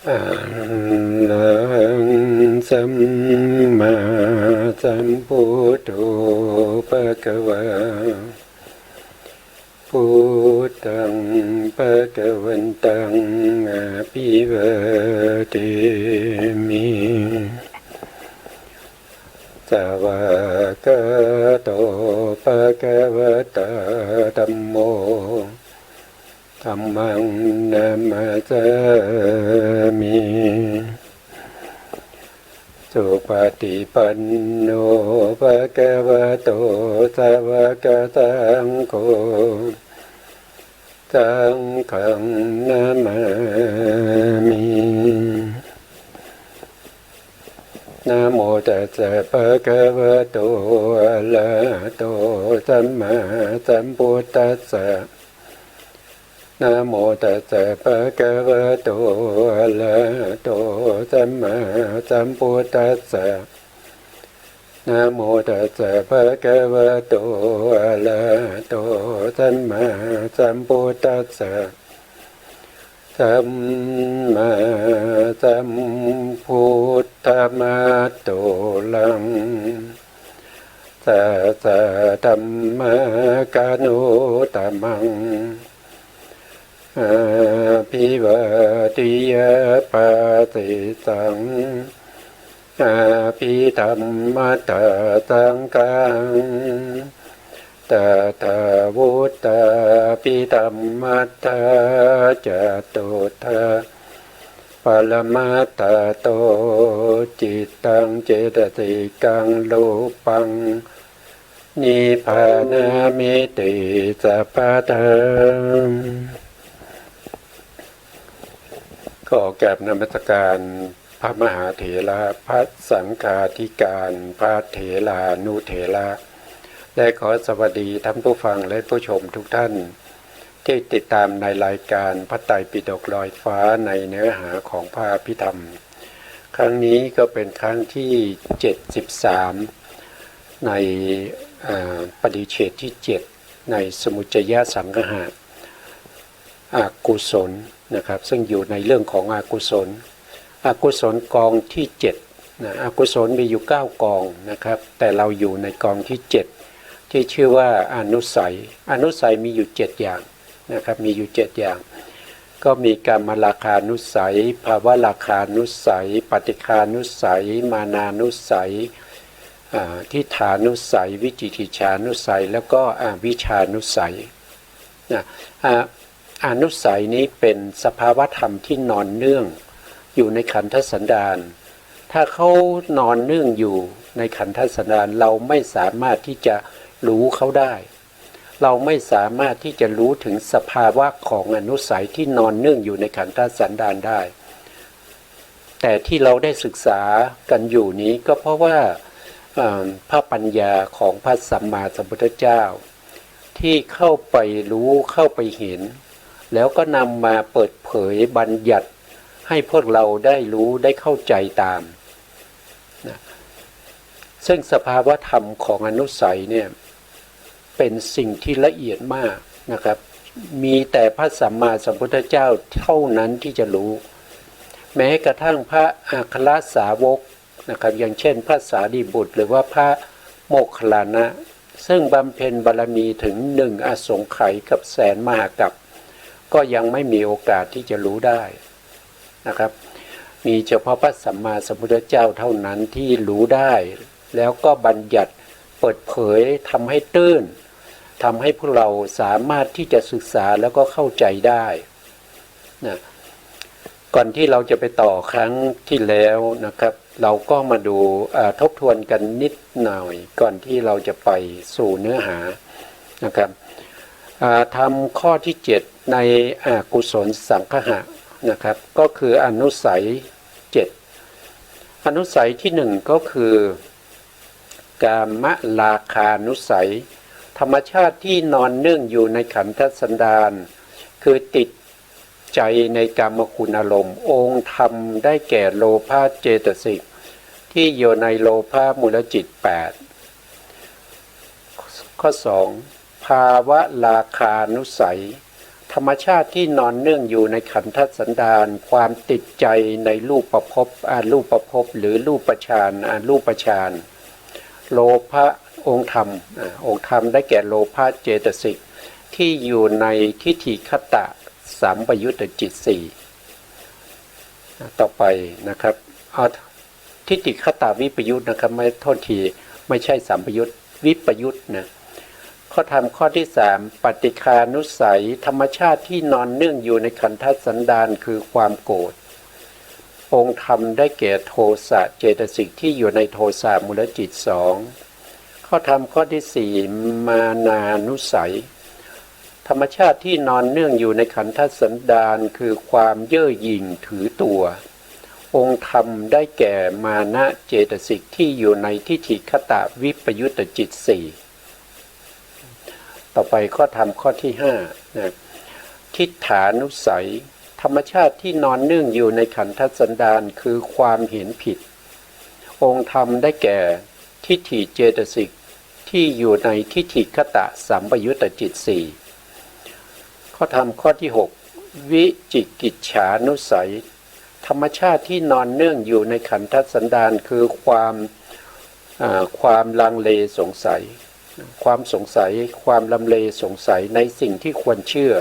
อะระหังสัมมาสัมพุทโธภะคะวาพุทธังภะคะวันตังอะภิวาเทมิสวากขาโตภะคะวะตาธัมโมธัมมังนามัสสามิสุปฏิปันโนภะคะวะโตสาวกสังโฆสังฆังนามามินะโมตัสสะภะคะวะโตอะระหะโตสัมมาสัมพุทธัสสะนะโมตัสสะภะคะวะโตอะระหะโตสัมมาสัมพุทธัสสะนะโมตัสสะภะคะวะโตอะระหะโตสัมมาสัมพุทธัสสะสัมมาสัมพุทธมัตโตลังสัสสะธัมมกานุตมังอาภิวาทิยาปาติสังอาภิธรรมตาสังฆังตถาวุตาภิธรรมัตถาจตุทาปรมัตถาโตจิตตังเจตสิกังโลปังนิพพานามิติสัพพะธัมก็แก่นมัสการพระมหาเถระพระสังฆาธิการพระเถรานุเถระและขอสวัสดีท่านผู้ฟังและผู้ชมทุกท่านที่ติดตามในรายการพระไตรปิฎกลอยฟ้าในเนื้อหาของพระอภิธรรมครั้งนี้ก็เป็นครั้งที่73ในปฏิเฉดที่7ในสมุจจยสังคหะอกุศลนะครับซึ่งอยู่ในเรื่องของอกุศลกองที่7นะอกุศลมีอยู่9กองนะครับแต่เราอยู่ในกองที่7ที่ชื่อว่าอนุสัยมีอยู่7อย่างนะครับมีอยู่7อย่างก็มีกามราคานุสัยภาวะราคานุสัยปฏิฆานุสัยมานานุสัยทิฏฐานุสัยวิจิกิจฉานุสัยแล้วก็อวิชชานุสัยนะอนุสัยนี้เป็นสภาวธรรมที่นอนเนื่องอยู่ในขันธสันดานถ้าเขานอนเนื่องอยู่ในขันธสันดานเราไม่สามารถที่จะรู้เขาได้เราไม่สามารถที่จะรู้ถึงสภาวะของอนุสัยที่นอนเนื่องอยู่ในขันธสันดานได้แต่ที่เราได้ศึกษากันอยู่นี้ก็เพราะว่าพระปัญญาของพระสัมมาสัมพุทธเจ้าที่เข้าไปรู้เข้าไปเห็นแล้วก็นำมาเปิดเผยบัญญัติให้พวกเราได้รู้ได้เข้าใจตามนะซึ่งสภาวธรรมของอนุสัยเนี่ยเป็นสิ่งที่ละเอียดมากนะครับมีแต่พระสัมมาสัมพุทธเจ้าเท่านั้นที่จะรู้แม้กระทั่งพระอัครสาวกนะครับอย่างเช่นพระสารีบุตรหรือว่าพระโมคคัลลานะซึ่งบำเพ็ญบารมีถึง1อสงไขยกับแสนมหากัปก็ยังไม่มีโอกาสที่จะรู้ได้นะครับมีเฉพาะพระสัมมาสัมพุทธเจ้าเท่านั้นที่รู้ได้แล้วก็บัญญัติเปิดเผยทำให้ตื้นทำให้พวกเราสามารถที่จะศึกษาแล้วก็เข้าใจได้นะก่อนที่เราจะไปต่อครั้งที่แล้วนะครับเราก็มาดูทบทวนกันนิดหน่อยก่อนที่เราจะไปสู่เนื้อหานะครับทำข้อที่7ในอกุศลสังคหะนะครับก็คืออนุสัย7อนุสัยที่1ก็คือกามราคานุสัยธรรมชาติที่นอนเนื่องอยู่ในขันธสันดานคือติดใจในกามคุณอารมณ์องค์ธรรมได้แก่โลภะเจตสิกที่อยู่ในโลภะมูลจิต8ข้อ2ภาวะราคานุสัย ธรรมชาติที่นอนเนื่องอยู่ในขันธสันดานความติดใจในรูปประพบรูปประพบหรือรูปฌานรูปฌานโลภะองค์ธรรมองค์ธรรมได้แก่โลภะเจตสิกที่อยู่ในทิฏฐิคตะสัมปยุตตจิตสี่ต่อไปนะครับทิฏฐิคตะวิปยุตนะครับไม่โทษทีไม่ใช่สัมปยุตวิปยุตนะข้อธรรมข้อที่3ปฏิฆานุสัยธรรมชาติที่นอนเนื่องอยู่ในขันธสันดานคือความโกรธองค์ธรรมได้แก่โทสะเจตสิกที่อยู่ในโทสะมูลจิต2ข้อธรรมข้อที่4มานานุสัยธรรมชาติที่นอนเนื่องอยู่ในขันธสันดานคือความเย่อหยิ่งถือตัวองค์ธรรมได้แก่มานะเจตสิกที่อยู่ในทิฏฐิคตะวิปยุตตจิต4ต่อไปข้อธรรมข้อที่5นะทิฏฐานุสัยธรรมชาติที่นอนเนื่องอยู่ในขันธสันดานคือความเห็นผิดองค์ธรรมได้แก่ทิฏฐิเจตสิกที่อยู่ในทิฏฐิคตะสัมปยุตตจิต4ข้อธรรมข้อที่6วิจิกิจฉานุสัยธรรมชาติที่นอนเนื่องอยู่ในขันธสันดานคือความลังเลสงสัยความสงสัยความลังเลสงสัยในสิ่งที่ควรเชื่อ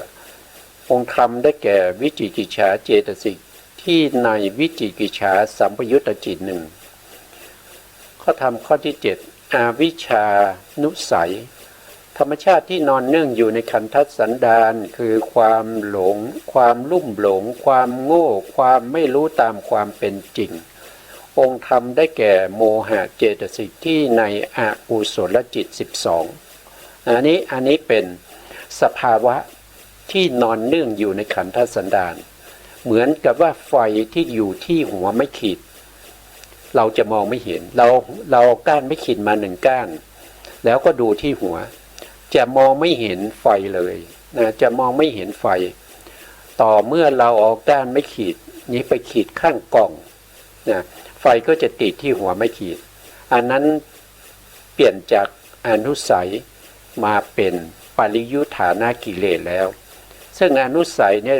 องค์ธรรมได้แก่วิจิกิจฉาเจตสิกที่ในวิจิกิจฉาสัมปยุตตจิต1ข้อธรรมข้อที่7อวิชชานุสัยธรรมชาติที่นอนเนื่องอยู่ในขันธสันดานคือความหลงความลุ่มหลงความโง่ความไม่รู้ตามความเป็นจริงองค์ธรรมได้แก่โมหะเจตสิกที่ในอกุศลจิต12อันนี้เป็นสภาวะที่นอนเนื่องอยู่ในขันธสันดานเหมือนกับว่าไฟที่อยู่ที่หัวไม้ขีดเราจะมองไม่เห็นเราก้านไม้ขีดมา1ก้านแล้วก็ดูที่หัวจะมองไม่เห็นไฟเลยนะจะมองไม่เห็นไฟต่อเมื่อเราเอาก้านไม้ขีดนี้ไปขีดข้างกล่องนะไฟก็จะติดที่หัวไม้ขีดอันนั้นเปลี่ยนจากอนุสัยมาเป็นปริยุทธานากิเลสแล้วซึ่งอนุสัยเนี่ย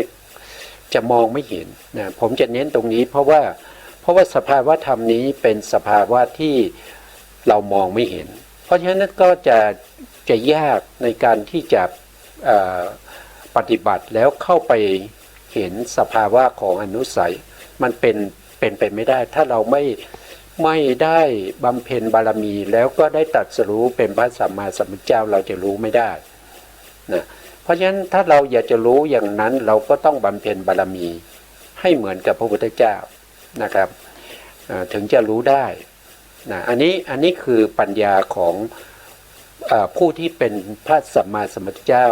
จะมองไม่เห็นนะผมจะเน้นตรงนี้เพราะว่าสภาวะธรรมนี้เป็นสภาวะที่เรามองไม่เห็นเพราะฉะนั้นก็จะยากในการที่จะปฏิบัติแล้วเข้าไปเห็นสภาวะของอนุสัยมันเป็นไปไม่ได้ถ้าเราไม่ได้บำเพ็ญบารมีแล้วก็ได้ตรัสรู้เป็นพระสัมมาสัมพุทธเจ้าเราจะรู้ไม่ได้นะเพราะฉะนั้นถ้าเราอยากจะรู้อย่างนั้นเราก็ต้องบำเพ็ญบารมีให้เหมือนกับพระพุทธเจ้านะครับถึงจะรู้ได้นะอันนี้คือปัญญาของผู้ที่เป็นพระสัมมาสัมพุทธเจ้า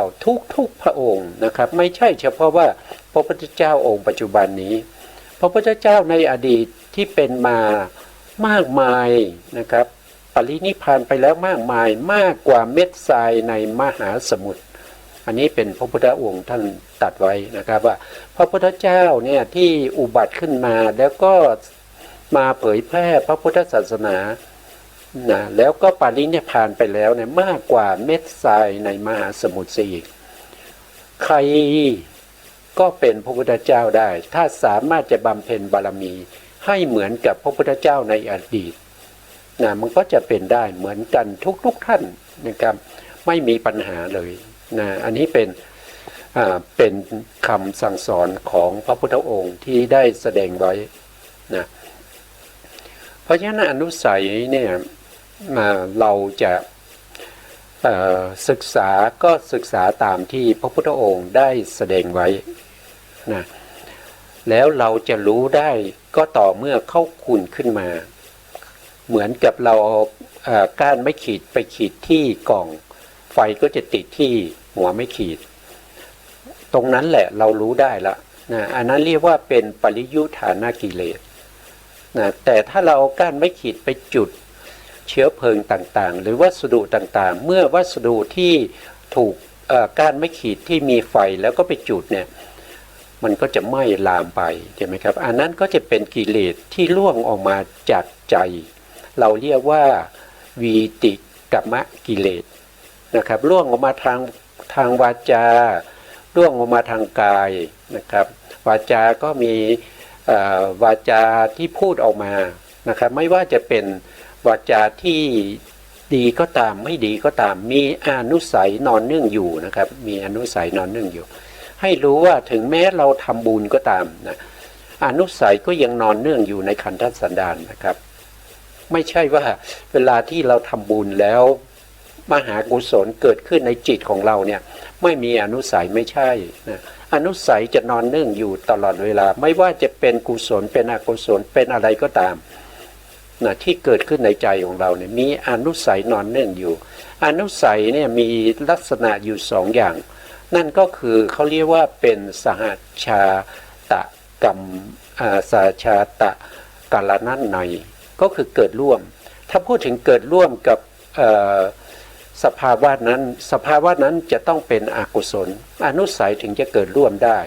ทุกพระองค์นะครับไม่ใช่เฉพาะว่าพระพุทธเจ้าองค์ปัจจุบันนี้พระพุทธเจ้าในอดีตที่เป็นมามากมายนะครับปรินิพพานไปแล้วมากมายมากกว่าเม็ดทรายในมหาสมุทรอันนี้เป็นพระพุทธองค์ท่านตรัสไว้นะครับว่าพระพุทธเจ้าเนี่ยที่อุบัติขึ้นมาแล้วก็มาเผยแพร่พระพุทธศาสนานะแล้วก็ปรินิพพานไปแล้วเนี่ยมากกว่าเม็ดทรายในมหาสมุทรอีกใครก็เป็นพระพุทธเจ้าได้ถ้าสามารถจะบำเพ็ญบารมีให้เหมือนกับพระพุทธเจ้าในอดีตนะมันก็จะเป็นได้เหมือนกันทุกท่านนะครับไม่มีปัญหาเลยนะอันนี้เป็นคำสั่งสอนของพระพุทธองค์ที่ได้แสดงไว้นะเพราะฉะนั้นอนุสัยเนี่ยเราจะศึกษาก็ศึกษาตามที่พระพุทธองค์ได้แสดงไว้นะแล้วเราจะรู้ได้ก็ต่อเมื่อเข้าขุ่นขึ้นมาเหมือนกับเราเอาก้านไม้ขีดไปขีดที่กล่องไฟก็จะติดที่หัวไม้ขีดตรงนั้นแหละเรารู้ได้ละนะอันนั้นเรียกว่าเป็นปริยุทธานากิเลสนะแต่ถ้าเราเอาก้านไม้ขีดไปจุดเชื้อเพลิงต่างๆหรือวัสดุต่างๆเมื่อวัสดุที่ถูกก้านไม้ขีดที่มีไฟแล้วก็ไปจุดเนี่ยมันก็จะไหม้ลามไปใช่ไหมครับอันนั้นก็จะเป็นกิเลสที่ล่วงออกมาจากใจเราเรียกว่าวีติกมะกิเลสนะครับล่วงออกมาทางวาจา ร่วงออกมาทางกายนะครับวาจาก็มีวาจาที่พูดออกมานะครับไม่ว่าจะเป็นวาจาที่ดีก็ตามไม่ดีก็ตามมีอนุสัยนอนเนื่องอยู่นะครับมีอนุสัยนอนเนื่องอยู่ให้รู้ว่าถึงแม้เราทำบุญก็ตามนะอนุสัยก็ยังนอนเนื่องอยู่ในขันธสันดานนะครับไม่ใช่ว่าเวลาที่เราทำบุญแล้วมหากุศลเกิดขึ้นในจิตของเราเนี่ยไม่มีอนุสัยไม่ใช่นะอนุสัยจะนอนเนื่องอยู่ตลอดเวลาไม่ว่าจะเป็นกุศลเป็นอกุศลเป็นอะไรก็ตามนะที่เกิดขึ้นในใจของเราเนี่ยมีอนุสัยนอนเนื่องอยู่อนุสัยเนี่ยมีลักษณะอยู่สองอย่างนั่นก็คือเขาเรียกว่าเป็นสหชาตกรรมสหชาตกาลนันในก็คือเกิดร่วมถ้าพูดถึงเกิดร่วมกับสภาวะนั้นจะต้องเป็นอกุศลอนุสัยถึงจะเกิดร่วมได้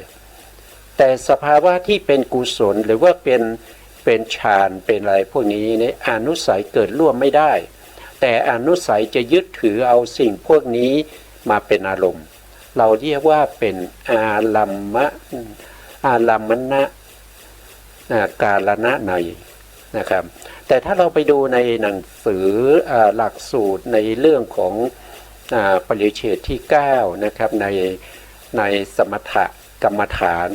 แต่สภาวะที่เป็นกุศลหรือว่าเป็นฌานเป็นอะไรพวกนี้เนี่ยอนุสัยเกิดร่วมไม่ได้แต่อนุสัยจะยึดถือเอาสิ่งพวกนี้มาเป็นอารมณ์เราเรียกว่าเป็นอารัมมณกาลนะในนะครับแต่ถ้าเราไปดูในหนังสือหลักสูตรในเรื่องของปริเฉดที่9นะครับในสมถกรรมฐาน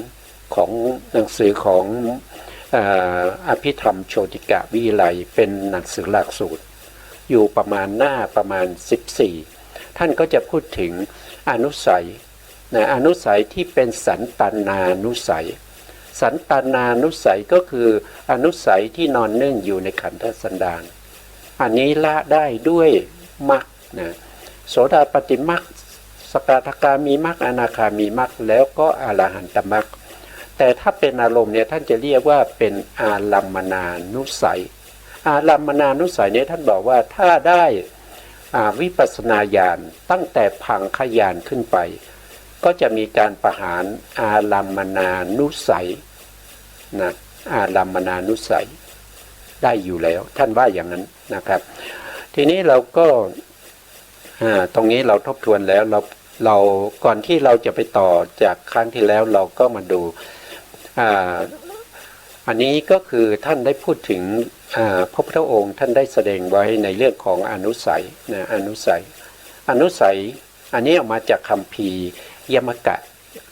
ของหนังสือของอภิธรรมโชติกะวิไลเป็นหนังสือหลักสูตรอยู่ประมาณหน้าประมาณ14ท่านก็จะพูดถึงอนุสัยอนุสัยที่เป็นสันตนานุสัยสันตนานุสัยก็คืออนุสัยที่นอนเนื่องอยู่ในขันธสันดานอันนี้ละได้ด้วยมรรคนะโสดาปัตติมรรคสกทาคามีมรรคอนาคามีมรรคแล้วก็อรหันตมรรคแต่ถ้าเป็นอารมณ์เนี่ยท่านจะเรียกว่าเป็นอารัมมณานุสัยอารัมมณานุสัยเนี่ยท่านบอกว่าถ้าได้วิปัสสนาญาณตั้งแต่พังคญาณขึ้นไปก็จะมีการประหารอารัมมณานุสัยนะอารัมมณานุสัยได้อยู่แล้วท่านว่าอย่างนั้นนะครับทีนี้เราก็ตรงนี้เราทบทวนแล้วเราก่อนที่เราจะไปต่อจากครั้งที่แล้วเราก็มาดูอันนี้ก็คือท่านได้พูดถึงพระพุทธองค์ท่านได้แสดงไว้ในเรื่องของอนุสัยนะอนุสัยอันนี้ออกมาจากคัมภีร์ยมกะ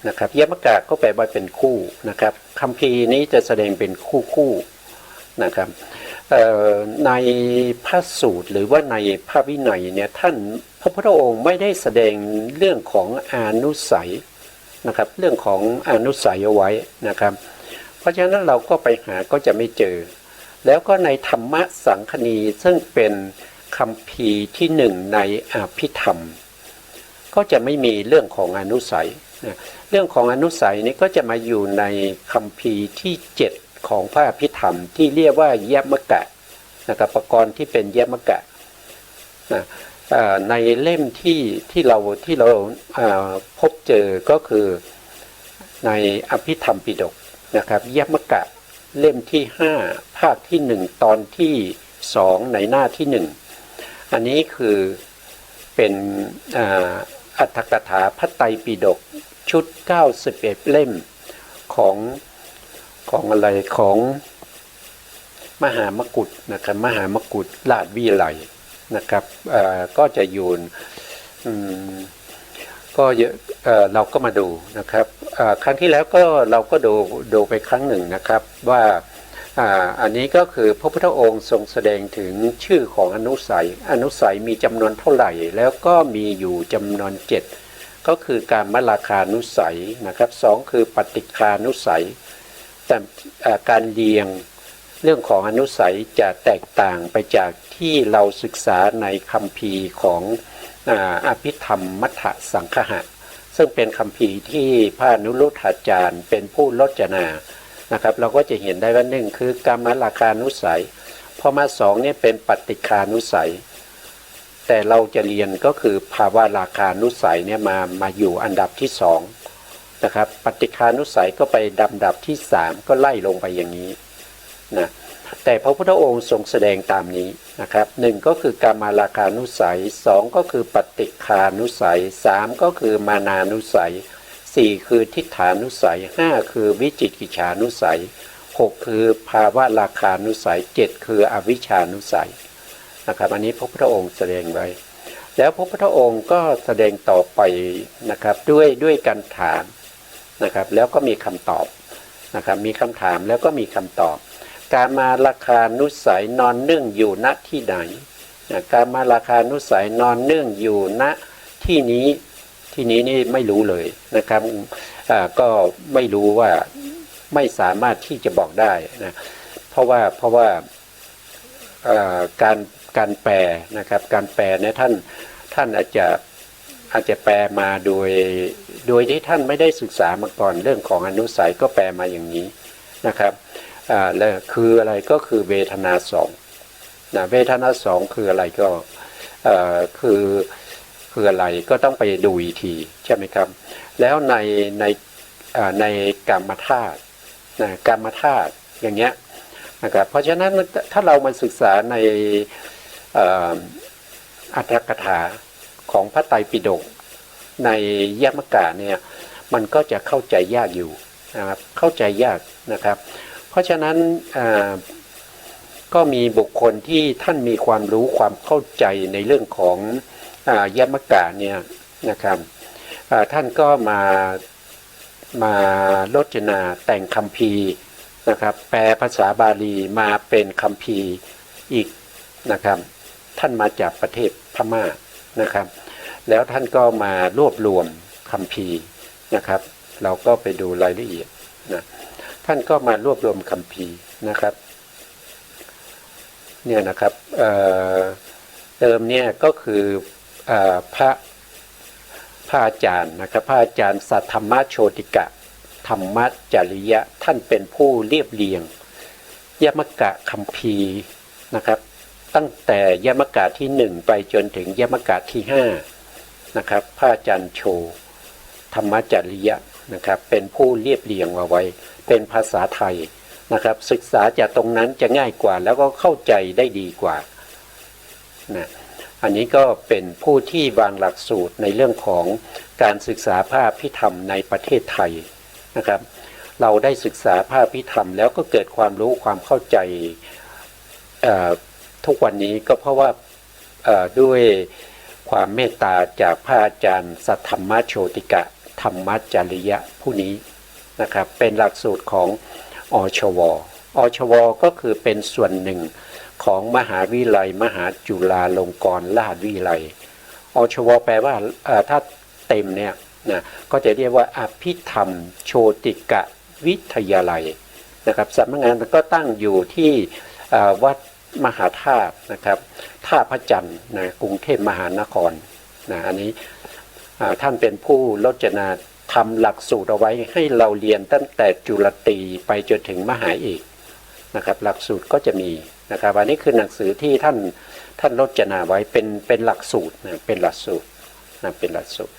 นะครับยมกะก็แปลว่าเป็นคู่นะครับคัมภีร์นี้จะแสดงเป็นคู่นะครับในพระสูตรหรือว่าในพระวินัยเนี่ยท่านพระพุทธองค์ไม่ได้แสดงเรื่องของอนุสัยนะครับเรื่องของอนุสัยเอาไว้นะครับเพราะฉะนั้นเราก็ไปหาก็จะไม่เจอแล้วก็ในธรรมสังคณีซึ่งเป็นคัมภีร์ที่หนึ่งในอภิธรรมก็จะไม่มีเรื่องของอนุสัยเรื่องของอนุสัยนี้ก็จะมาอยู่ในคัมภีร์ที่7ของพระอภิธรรมที่เรียกว่าแยมกะนะครับประกรณ์ที่เป็นแยมกะในเล่มที่เราพบเจอก็คือในอภิธรรมปิฎกนะครับแยมกะเล่มที่5ภาคที่1ตอนที่2ในหน้าที่1อันนี้คือเป็นอรรถกถาพระไตรปิฎกชุด91เล่มของอะไรของมหามกุฏนะครับมหามกุฏราชวิไลนะครับก็จะอยู่ก็เราก็มาดูนะครับครั้งที่แล้วก็เราก็ดูไปครั้งหนึ่งนะครับว่าอันนี้ก็คือพระพุทธองค์ทรงแสดงถึงชื่อของอนุสัยมีจำนวนเท่าไหร่แล้วก็มีอยู่จำนวน7ก็คือการมราคานุสัยนะครับ2คือปฏิฆานุสัยแต่การเรียงเรื่องของอนุสัยจะแตกต่างไปจากที่เราศึกษาในคัมภีร์ของอภิธรรมมัทธสังคหะซึ่งเป็นคัมภีร์ที่พระอนุรุทธาจารย์เป็นผู้รจนานะครับเราก็จะเห็นได้ว่า1คือกามราคานุสัยพอมา2เนี่ยเป็นปฏิฆานุสัยแต่เราจะเรียนก็คือภาวะราคานุสัยเนี่ยมาอยู่อันดับที่2นะครับปฏิฆานุสัยก็ไปลำดับที่3ก็ไล่ลงไปอย่างนี้นะแต่พระพุทธองค์ทรงแสดงตามนี้นะครับ1ก็คือกามราคานุสัย2ก็คือปฏิฆานุสัย3ก็คือมานานุสัย 4คือทิฏฐานุสัย5คือวิจิกิจฉานุสัย6คือภาวะราคานุสัย7คืออวิชชานุสัยนะครับอันนี้พระพุทธองค์แสดงไว้แล้วพระพุทธองค์ก็แสดงต่อไปนะครับด้วยการถามนะครับแล้วก็มีคำตอบนะครับมีคำถามแล้วก็มีคำตอบการมาราคานุสัยนอนเนื่องอยู่ณที่ไหนการมาราคานุสัยนอนเนื่องอยู่ณที่นี้นี่ไม่รู้เลยนะครับก็ไม่รู้ว่าไม่สามารถที่จะบอกได้นะเพราะว่าการแปลนะครับการแปลเนี่ยท่านอาจจะแปลมาโดยที่ท่านไม่ได้ศึกษามาก่อนเรื่องของอนุสัยก็แปลมาอย่างนี้นะครับและคืออะไรก็คือเวทนาสองนะเวทนาสองคืออะไรก็คืออะไรก็ต้องไปดูอีกทีใช่ไหมครับแล้วในกรรมธาตุนะกรรมธาตุอย่างเงี้ยนะครับเพราะฉะนั้นถ้าเรามาศึกษาในอัตถกถาของพระไตรปิฎกในยมกะเนี่ยมันก็จะเข้าใจยากอยู่นะครับเข้าใจยากนะครับเพราะฉะนั้นก็มีบุคคลที่ท่านมีความรู้ความเข้าใจในเรื่องของยมกะเนี่ยนะครับท่านก็มาโรจนาแต่งคัมภีร์นะครับแปลภาษาบาลีมาเป็นคัมภีร์อีกนะครับท่านมาจากประเทศพม่านะครับแล้วท่านก็มารวบรวมคัมภีร์นะครับเราก็ไปดูรายละเอียดนะท่านก็มารวบรวมคัมภีร์นะครับเนี่ยนะครับเดิมเนี่ยก็คือพระอาจารย์นะครับพระอาจารย์สัทธรรมโชติกะธรรมจริยะท่านเป็นผู้เรียบเรียงยมกะคัมภีร์นะครับตั้งแต่ยมกะที่1ไปจนถึงยมกะที่5นะครับพระอาจารย์โชธรรมจริยะนะครับเป็นผู้เรียบเรียงเอาไว้เป็นภาษาไทยนะครับศึกษาจากตรงนั้นจะง่ายกว่าแล้วก็เข้าใจได้ดีกว่านะอันนี้ก็เป็นผู้ที่วางหลักสูตรในเรื่องของการศึกษาพระอภิธรรมในประเทศไทยนะครับเราได้ศึกษาพระอภิธรรมแล้วก็เกิดความรู้ความเข้าใจทุกวันนี้ก็เพราะว่าด้วยความเมตตาจากพระอาจารย์สัทธรรมโชติกะธรรมจริยะผู้นี้นะครับเป็นหลักสูตรของอชวก็คือเป็นส่วนหนึ่งของมหาวิทยาลัยมหาจุฬาลงกรณราชวิทยาลัยอชวแปลว่าถ้าเต็มเนี่ยนะก็จะเรียกว่าอภิธรรมโชติกะวิทยาลัยนะครับสำนักงานก็ตั้งอยู่ที่วัดมหาธาตุนะครับท่าพระจันทร์นะกรุงเทพมหานครนะอันนี้ท่านเป็นผู้รจนาทำหลักสูตรเอาไว้ให้เราเรียนตั้งแต่จุลตรีไปจนถึงมหาเอกนะครับหลักสูตรก็จะมีนะครับอันนี้คือหนังสือที่ท่านรจนาไว้เป็นหลักสูตรนะเป็นหลักสูตรนะเป็นหลักสูตร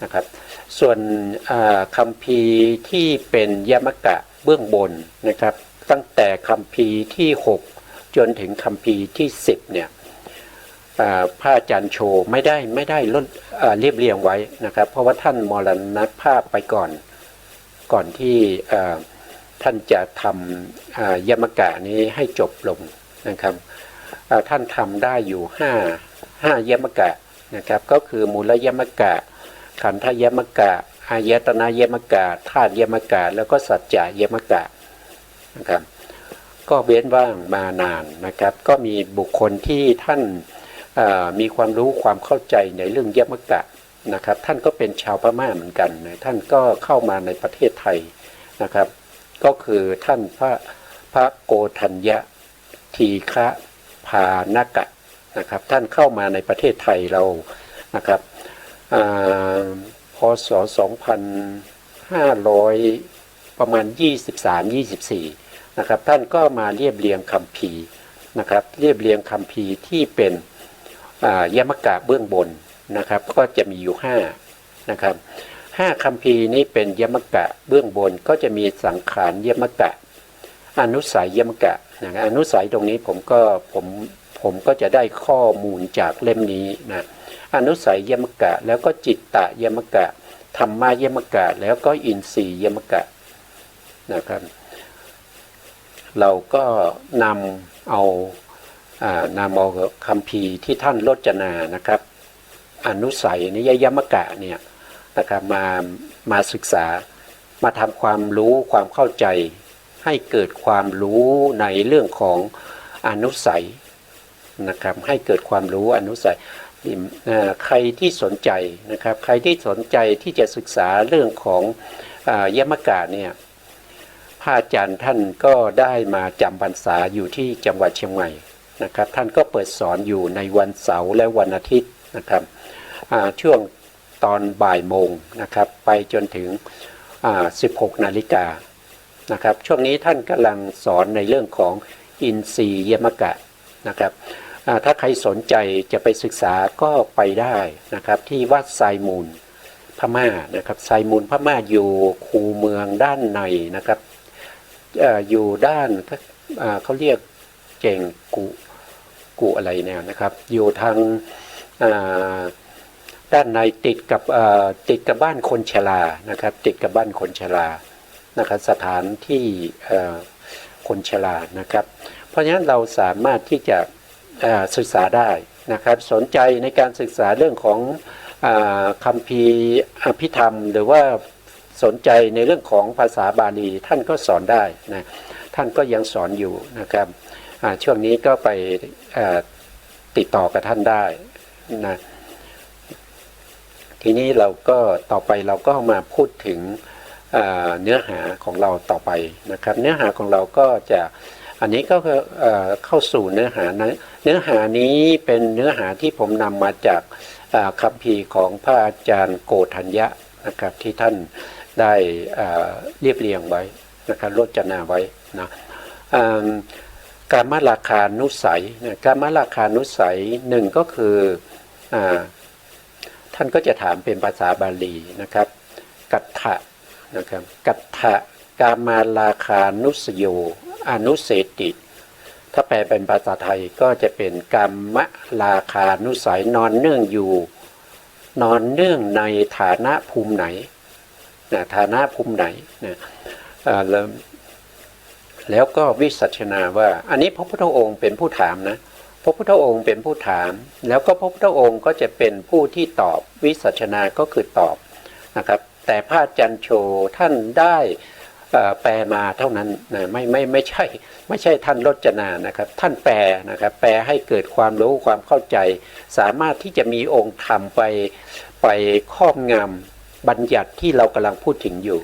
นะครับส่วนคัมภีร์ที่เป็นยมกะเบื้องบนนะครับตั้งแต่คัมภีร์ที่6จนถึงคัมภีร์ที่10เนี่ยพระอาจารย์โชไม่ได้ลดเรียบเรียงไว้นะครับเพราะว่าท่านมรณภาพไปก่อนที่ท่านจะทำยมกะนี้ให้จบลงนะครับท่านทำได้อยู่5ยมกะนะครับก็คือมูลยมกะขันธยมกะอายตนะยมกะธาตุยมกะแล้วก็สัจจะยมกะนะครับก็เว้นว่างมานานนะครับก็มีบุคคลที่ท่านมีความรู้ความเข้าใจในเรื่องยมกะนะครับท่านก็เป็นชาวพม่าเหมือนกันนะท่านก็เข้ามาในประเทศไทยนะครับก็คือท่านพระโกฏัญญะทีฆะพานกะนะครับท่านเข้ามาในประเทศไทยเรานะครับพศ2500ประมาณ23-24นะครับท่านก็มาเรียบเรียงคัมภีร์นะครับเรียบเรียงคัมภีร์ที่เป็นยมกะเบื้องบนนะครับก็จะมีอยู่5นะครับ5คัมภีร์นี้เป็นยมกะเบื้องบนก็จะมีสังขารยมกะอนุสัยยมกะนะอนุสัยตรงนี้ผมก็จะได้ข้อมูลจากเล่มนี้นะอนุสัยยมกะแล้วก็จิตตะยมกะ ธรรมะยมกะแล้วก็อินทรีย์ยมกะนะครับเราก็นำเอาคัมภีร์ที่ท่านรจนานะครับอนุสัยนิยยมกะเนี่ยนะครับมาศึกษามาทำความรู้ความเข้าใจให้เกิดความรู้ในเรื่องของอนุสัยนะครับให้เกิดความรู้อนุสัยใครที่สนใจนะครับใครที่สนใจที่จะศึกษาเรื่องของยมกะเนี่ยพระอาจารย์ท่านก็ได้มาจำพรรษาอยู่ที่จังหวัดเชียงใหม่นะครับท่านก็เปิดสอนอยู่ในวันเสาร์และวันอาทิตย์นะครับช่วงตอนบ่ายโมงนะครับไปจนถึง16 นาฬิกานะครับช่วงนี้ท่านกำลังสอนในเรื่องของอินทรีย์ยมกะนะครับถ้าใครสนใจจะไปศึกษาก็ไปได้นะครับที่วัดไซมูลพม่านะครับไซมูลพม่าอยู่คูเมืองด้านในนะครับอยู่ด้านเขาเรียกเก่งกุอะไรเนี่ยนะครับอยู่ทางด้านในติดกับบ้านคนชรานะครับติดกับบ้านคนชรานะครับสถานที่คนชรานะครับเพราะฉะนั้นเราสามารถที่จะศึกษาได้นะครับสนใจในการศึกษาเรื่องของคัมภีร์อภิธรรมหรือว่าสนใจในเรื่องของภาษาบาลีท่านก็สอนได้นะท่านก็ยังสอนอยู่นะครับช่วงนี้ก็ไปติดต่อกับท่านได้นะทีนี้เราก็ต่อไปเราก็มาพูดถึงเนื้อหาของเราต่อไปนะครับเนื้อหาของเราก็จะอันนี้ก็เข้าสู่เนื้อหานะเนื้อหานี้เป็นเนื้อหาที่ผมนำมาจากคัมภีร์ของพระอาจารย์โกฏัญญะนะครับที่ท่านได้เรียบเรียงไว้นะครับรจนาไว้นะกามราคานุสัยกามราคานุสัยหนึ่งก็คือท่านก็จะถามเป็นภาษาบาลีนะครับกัตถะนะครับกัตถะกามาราคานุสโยอนุเสติถ้าแปลเป็นภาษาไทยก็จะเป็นกามราคานุสัยนอนเนื่องอยู่นอนเนื่องในฐานะภูมิไหนนะฐานะภูมิไหนนะแล้วก็วิสัชนาว่าอันนี้พระพุทธองค์เป็นผู้ถามนะพระพุทธองค์เป็นผู้ถามแล้วก็พระพุทธองค์ก็จะเป็นผู้ที่ตอบวิสัชนาก็คือตอบนะครับแต่พระอาจารย์โชท่านได้แปลมาเท่านั้นนะไม่ใช่ท่านรจนานะครับท่านแปลนะครับแปลให้เกิดความรู้ความเข้าใจสามารถที่จะมีองค์ธรรมไปครอบงำบัญญัติที่เรากำลังพูดถึงอยู่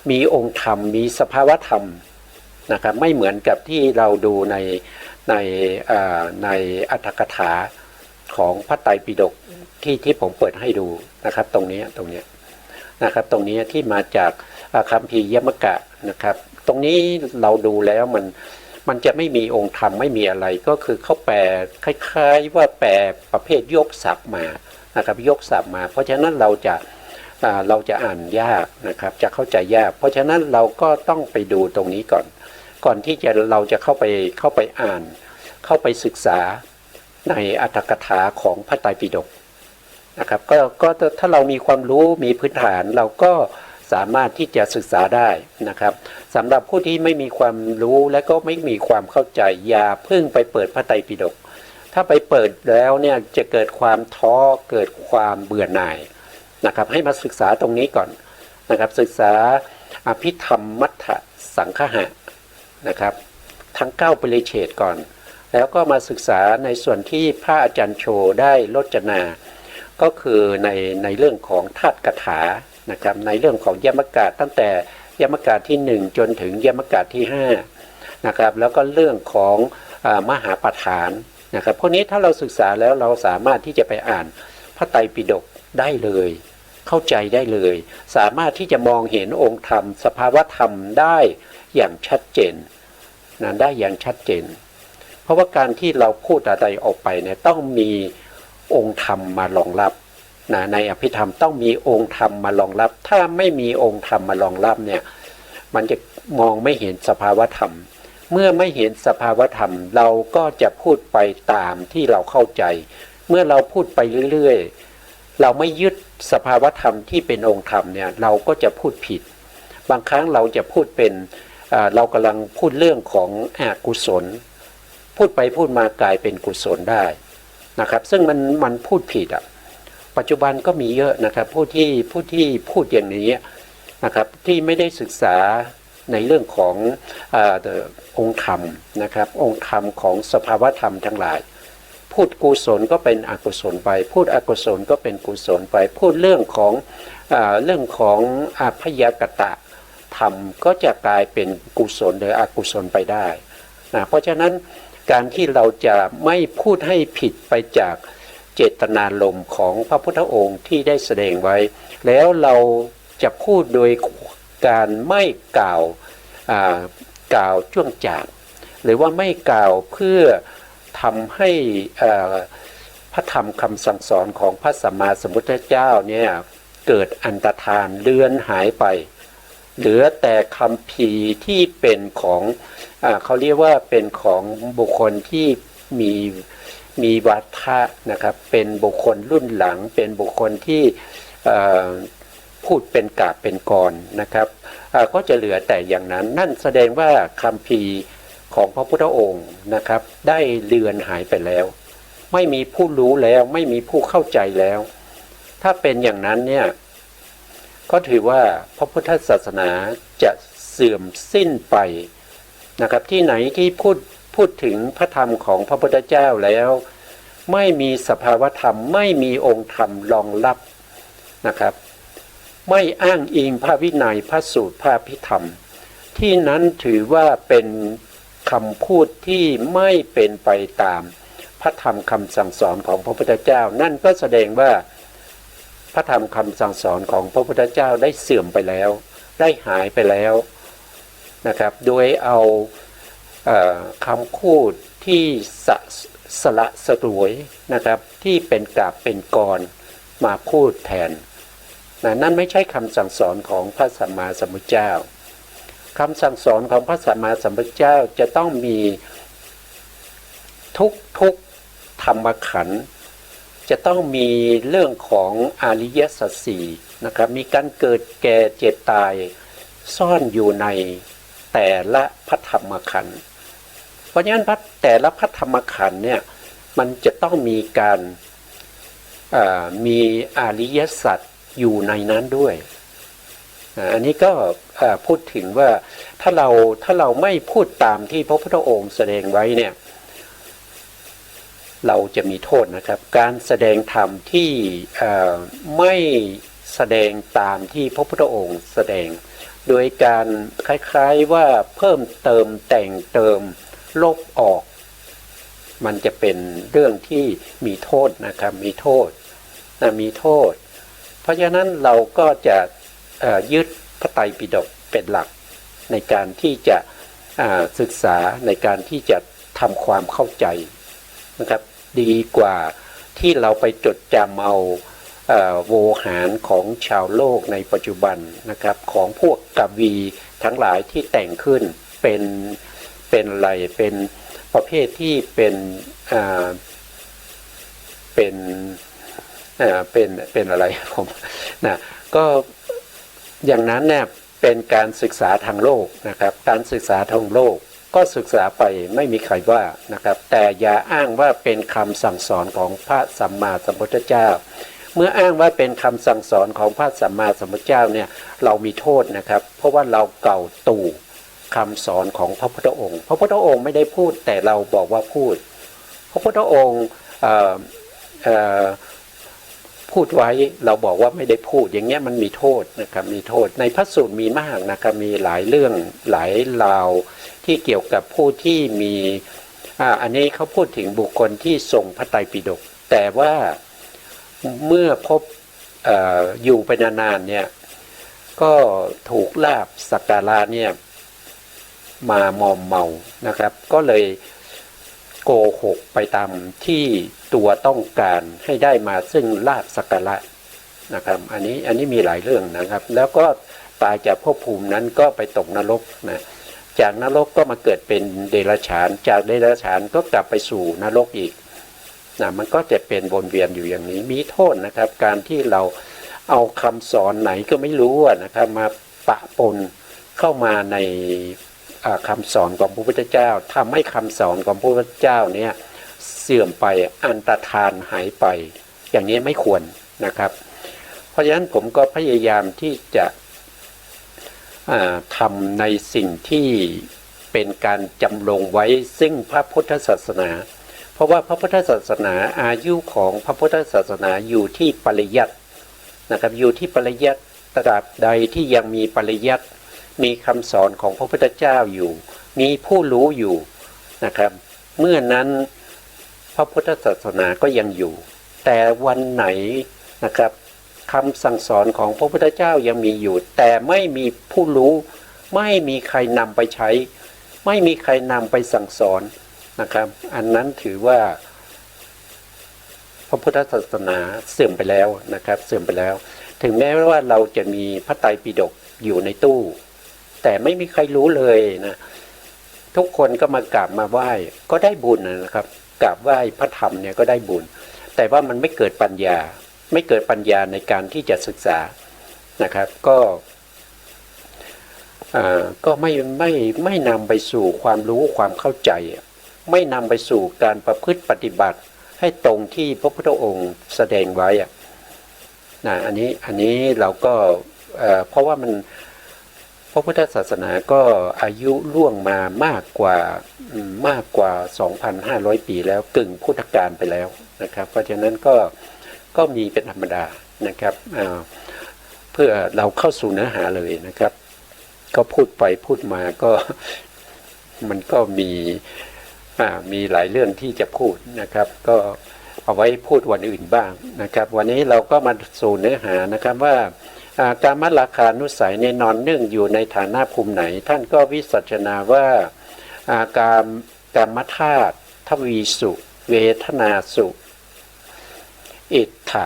มีองค์ธรรมมีสภาวธรรมนะครับไม่เหมือนกับที่เราดูในอรรถกถาของพระไตรปิฎกที่ผมเปิดให้ดูนะครับตรงนี้นะครับตรงนี้ที่มาจากคัมภีร์ยมกะนะครับตรงนี้เราดูแล้วมันจะไม่มีองค์ธรรมไม่มีอะไรก็คือเขาแปลคล้ายๆว่าแปลประเภทยกศัพท์มานะครับยกศัพท์มาเพราะฉะนั้นเราจะอ่านยากนะครับจะเข้าใจยากเพราะฉะนั้นเราก็ต้องไปดูตรงนี้ก่อนที่เราจะเข้าไปอ่านเข้าไปศึกษาในอรรถกถาของพระไตรปิฎกนะครับก็ถ้าเรามีความรู้มีพื้นฐานเราก็สามารถที่จะศึกษาได้นะครับสำหรับผู้ที่ไม่มีความรู้และก็ไม่มีความเข้าใจอย่าเพิ่งไปเปิดพระไตรปิฎกถ้าไปเปิดแล้วเนี่ยจะเกิดความท้อเกิดความเบื่อหน่ายนะครับให้มาศึกษาตรงนี้ก่อนนะครับศึกษาอภิธรรมมัทธสังคหะนะครับทั้ง9ปริเฉดก่อนแล้วก็มาศึกษาในส่วนที่พระอาจารย์โชได้รจนาก็คือในเรื่องของธาตุกถานะครับในเรื่องของยมกะตั้งแต่ยมกะที่1จนถึงยมกะที่5นะครับแล้วก็เรื่องของมหาปฐานนะครับพวกนี้ถ้าเราศึกษาแล้วเราสามารถที่จะไปอ่านพระไตรปิฎกได้เลยเข้าใจได้เลยสามารถที่จะมองเห็นองค์ธรรมสภาวธรรมได้อย่างชัดเจนนะได้อย่างชัดเจนเพราะว่าการที่เราพูดอะไรออกไปเนี่ยต้องมีองค์ธรรมมารองรับนะในอภิธรรมต้องมีองค์ธรรมมารองรับถ้าไม่มีองค์ธรรมมารองรับเนี่ยมันจะมองไม่เห็นสภาวธรรมเมื่อไม่เห็นสภาวธรรมเราก็จะพูดไปตามที่เราเข้าใจเมื่อเราพูดไปเรื่อยๆ เราไม่ยึดสภาวธรรมที่เป็นองค์ธรรมเนี่ยเราก็จะพูดผิดบางครั้งเราจะพูดเป็นเรากำลังพูดเรื่องของอกุศลพูดไปพูดมากลายเป็นกุศลได้นะครับซึ่งมันพูดผิดปัจจุบันก็มีเยอะนะครับผู้ที่พูดอย่างนี้นะครับที่ไม่ได้ศึกษาในเรื่องขององค์ธรรมนะครับองค์ธรรมของสภาวธรรมทั้งหลายพูดกุศลก็เป็นอกุศลไปพูดอกุศลก็เป็นกุศลไปพูดเรื่องของพยากตะธรรมก็จะกลายเป็นกุศลหรืออกุศลไปได้นะเพราะฉะนั้นการที่เราจะไม่พูดให้ผิดไปจากเจตนารมณ์ของพระพุทธองค์ที่ได้แสดงไว้แล้วเราจะพูดโดยการไม่กล่าวจ้วงจาบหรือว่าไม่กล่าวเพื่อทำให้พระธรรมคำสั่งสอนของพระสัมมาสัมพุทธเจ้าเนี่ยเกิดอันตรธานเลือนหายไปเหลือแต่คัมภีร์ที่เป็นของเขาเรียกว่าเป็นของบุคคลที่มีวาทะนะครับเป็นบุคคลรุ่นหลังเป็นบุคคลที่พูดเป็นกาบเป็นกรนะครับก็จะเหลือแต่อย่างนั้นนั่นแสดงว่าคัมภีร์ของพระพุทธองค์นะครับได้เลือนหายไปแล้วไม่มีผู้รู้แล้วไม่มีผู้เข้าใจแล้วถ้าเป็นอย่างนั้นเนี่ยก็ถือว่าพระพุทธศาสนาจะเสื่อมสิ้นไปนะครับที่ไหนที่พูดถึงพระธรรมของพระพุทธเจ้าแล้วไม่มีสภาวธรรมไม่มีองค์ธรรมรองรับนะครับไม่อ้างอิงพระวินัยพระสูตรพระพิธรรมที่นั้นถือว่าเป็นคำพูดที่ไม่เป็นไปตามพระธรรมคำสั่งสอนของพระพุทธเจ้านั่นก็แสดงว่าพระธรรมคำสั่งสอนของพระพุทธเจ้าได้เสื่อมไปแล้วได้หายไปแล้วนะครับโดยเอาคำพูดที่สละสลวยนะครับที่เป็นกาบเป็นกรมาพูดแทนนั่นไม่ใช่คำสั่งสอนของพระสัมมาสัมพุทธเจ้าคำสั่งสอนของพระสัมมาสัมพุทธเจ้าจะต้องมีทุกธรรมขันธ์จะต้องมีเรื่องของอริยสัจสี่นะครับมีการเกิดแก่เจ็บตายซ่อนอยู่ในแต่ละพระธรรมขันธ์เพราะฉะนั้นแต่ละพระธรรมขันธ์เนี่ยมันจะต้องมีการมีอริยสัจอยู่ในนั้นด้วยอันนี้ก็พูดถึงว่าถ้าเราไม่พูดตามที่พระพุทธองค์แสดงไว้เนี่ยเราจะมีโทษนะครับการแสดงธรรมที่ไม่แสดงตามที่พระพุทธองค์แสดงโดยการคล้ายๆว่าเพิ่มเติมแต่งเติมลบออกมันจะเป็นเรื่องที่มีโทษนะครับมีโทษเพราะฉะนั้นเราก็จะยึดพระไตรปิฎกเป็นหลักในการที่จะศึกษาในการที่จะทำความเข้าใจนะครับดีกว่าที่เราไปจดจำเอาโวหารของชาวโลกในปัจจุบันนะครับของพวกกวีทั้งหลายที่แต่งขึ้นเป็นอะไรเป็นประเภทที่เป็นอะไรผมนะก็อย่างนั้นเนี่ยเป็นการศึกษาทางโลกนะครับการศึกษาทางโลกก็ศึกษาไปไม่มีใครว่านะครับแต่อย่าอ้างว่าเป็นคำสั่งสอนของพระสัมมาสัมพุทธเจ้าเมื่ออ้างว่าเป็นคำสั่งสอนของพระสัมมาสัมพุทธเจ้าเนี่ยเรามีโทษนะครับเพราะว่าเราเก่าตู่คำสอนของพระพุทธองค์พระพุทธองค์ไม่ได้พูดแต่เราบอกว่าพูดพระพุทธองค์พูดไว้เราบอกว่าไม่ได้พูดอย่างเงี้ยมันมีโทษนะครับมีโทษในพระสูตรมีมากนะครับมีหลายเรื่องหลายราวที่เกี่ยวกับผู้ที่มีอันนี้เขาพูดถึงบุคคลที่ทรงพระไตรปิฎกแต่ว่าเมื่อพบอยู่ไปนานๆเนี่ยก็ถูกลาภสักการะเนี่ยมามอมเมานะครับก็เลยโกหกไปตามที่ตัวต้องการให้ได้มาซึ่งลาภสักการะนะครับอันนี้มีหลายเรื่องนะครับแล้วก็ตายจากภพภูมินั้นก็ไปตกนรกนะจากนรกก็มาเกิดเป็นเดรัจฉานจากเดรัจฉานก็กลับไปสู่นรกอีก มันก็จะเป็นวนเวียนอยู่อย่างนี้มีโทษนะครับการที่เราเอาคำสอนไหนก็ไม่รู้นะครับมาปะปนเข้ามาในคำสอนของพระพุทธเจ้าทำให้คำสอนของพระพุทธเจ้าเนี่ยเสื่อมไปอันตรธานหายไปอย่างนี้ไม่ควรนะครับเพราะฉะนั้นผมก็พยายามที่จะทำในสิ่งที่เป็นการจำลองไว้ซึ่งพระพุทธศาสนาเพราะว่าพระพุทธศาสนาอายุของพระพุทธศาสนาอยู่ที่ปริยัตินะครับอยู่ที่ปริยัติตราบใดที่ยังมีปริยัติมีคำสอนของพระพุทธเจ้าอยู่มีผู้รู้อยู่นะครับเมื่อนั้นพระพุทธศาสนาก็ยังอยู่แต่วันไหนนะครับคำสั่งสอนของพระพุทธเจ้ายังมีอยู่แต่ไม่มีผู้รู้ไม่มีใครนำไปใช้ไม่มีใครนำไปสั่งสอนนะครับอันนั้นถือว่าพระพุทธศาสนาเสื่อมไปแล้วนะครับเสื่อมไปแล้วถึงแม้ว่าเราจะมีพระไตรปิฎกอยู่ในตู้แต่ไม่มีใครรู้เลยนะทุกคนก็มากราบมาไหว้ก็ได้บุญนะครับกราบไหว้พระธรรมเนี่ยก็ได้บุญแต่ว่ามันไม่เกิดปัญญาไม่เกิดปัญญาในการที่จะศึกษานะครับก็ไม่นำไปสู่ความรู้ความเข้าใจไม่นำไปสู่การประพฤติปฏิบัติให้ตรงที่พระพุทธองค์แสดงไว้อันนี้เราก็เพราะว่ามันพระพุทธศาสนาก็อายุล่วงมามากกว่า 2,500 ปีแล้วกึ่งพุทธกาลไปแล้วนะครับเพราะฉะนั้นก็มีเป็นธรรมดานะครับเพื่อเราเข้าสู่เนื้อหาเลยนะครับก็พูดไปพูดมาก็มันก็มีหลายเรื่องที่จะพูดนะครับก็เอาไว้พูดวันอื่นบ้างนะครับวันนี้เราก็มาสู่เนื้อหานะครับว่าการมราคานุสัยในนอนเนื่องอยู่ในฐานะภูมิไหนท่านก็วิสัชนาว่าการมธาตุทวีสุเวทนาสุเอตถะ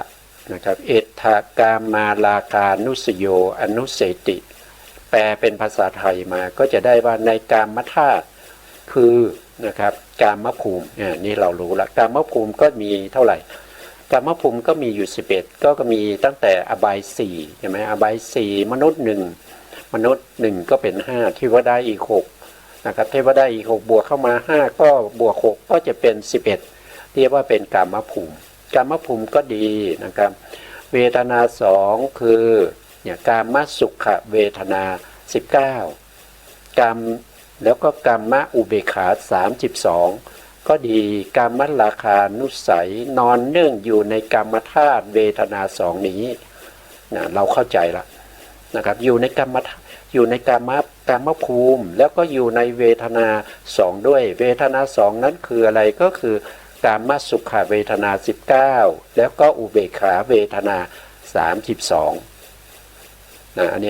นะครับเอตถะกามาราคานุสโยอนุเสติแปลเป็นภาษาไทยมาก็จะได้ว่าในกามธาตุคือนะครับกามภูมินี่เรารู้ละกามภูมิก็มีเท่าไหร่กามภูมิก็มีอยู่11ก็มีตั้งแต่อบาย4ใช่ไหมอบาย4มนุษย์1มนุษย์1ก็เป็น5เทวดาอีก6นะครับเทวดาอีก6บวกเข้ามา5ก็บวก6ก็จะเป็น11เรียกว่าเป็นกามภูมิกามภูมิก็ดีนะครับเวทนา2คือเนี่ยกามสุขเวทนา19กามแล้วก็กามอุเบกขา32ก็ดีกามราคานุสัยนอนเนื่องอยู่ในกามธาตุเวทนา2นี้นะเราเข้าใจละนะครับอยู่ในกามภูมิแล้วก็อยู่ในเวทนา2ด้วยเวทนา2นั้นคืออะไรก็คือกามสุขเวทนา19แล้วก็อุเบกขาเวทนา32อัน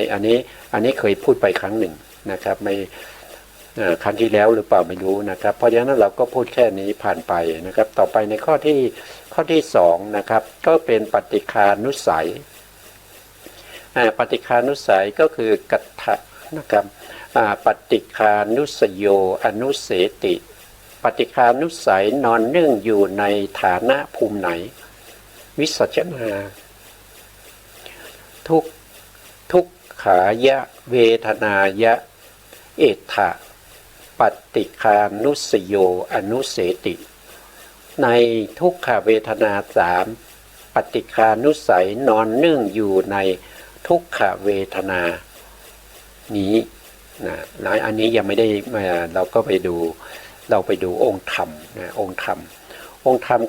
นี้เคยพูดไปครั้งหนึ่งนะครับไม่ครั้งที่แล้วหรือเปล่าไม่รู้นะครับเพราะฉะนั้นเราก็พูดแค่นี้ผ่านไปนะครับต่อไปในข้อที่2นะครับก็เป็นปฏิฆานุสัยปฏิฆานุสัยก็คือกัตถะนะครับปฏิฆานุสโยอนุเสติปฏิฆานุสัยนอนเนื่องอยู่ในฐานะภูมิไหนวิสัชนาทุกขายะเวทนายะเอตถะปฏิฆานุสโยอนุเสติในทุกขเวทนา3ปฏิฆานุสัยนอนเนื่องอยู่ในทุกขเวทนานี้นะอันนี้ยังไม่ได้เราก็ไปดูองค์ธรรมนะองค์ธรรม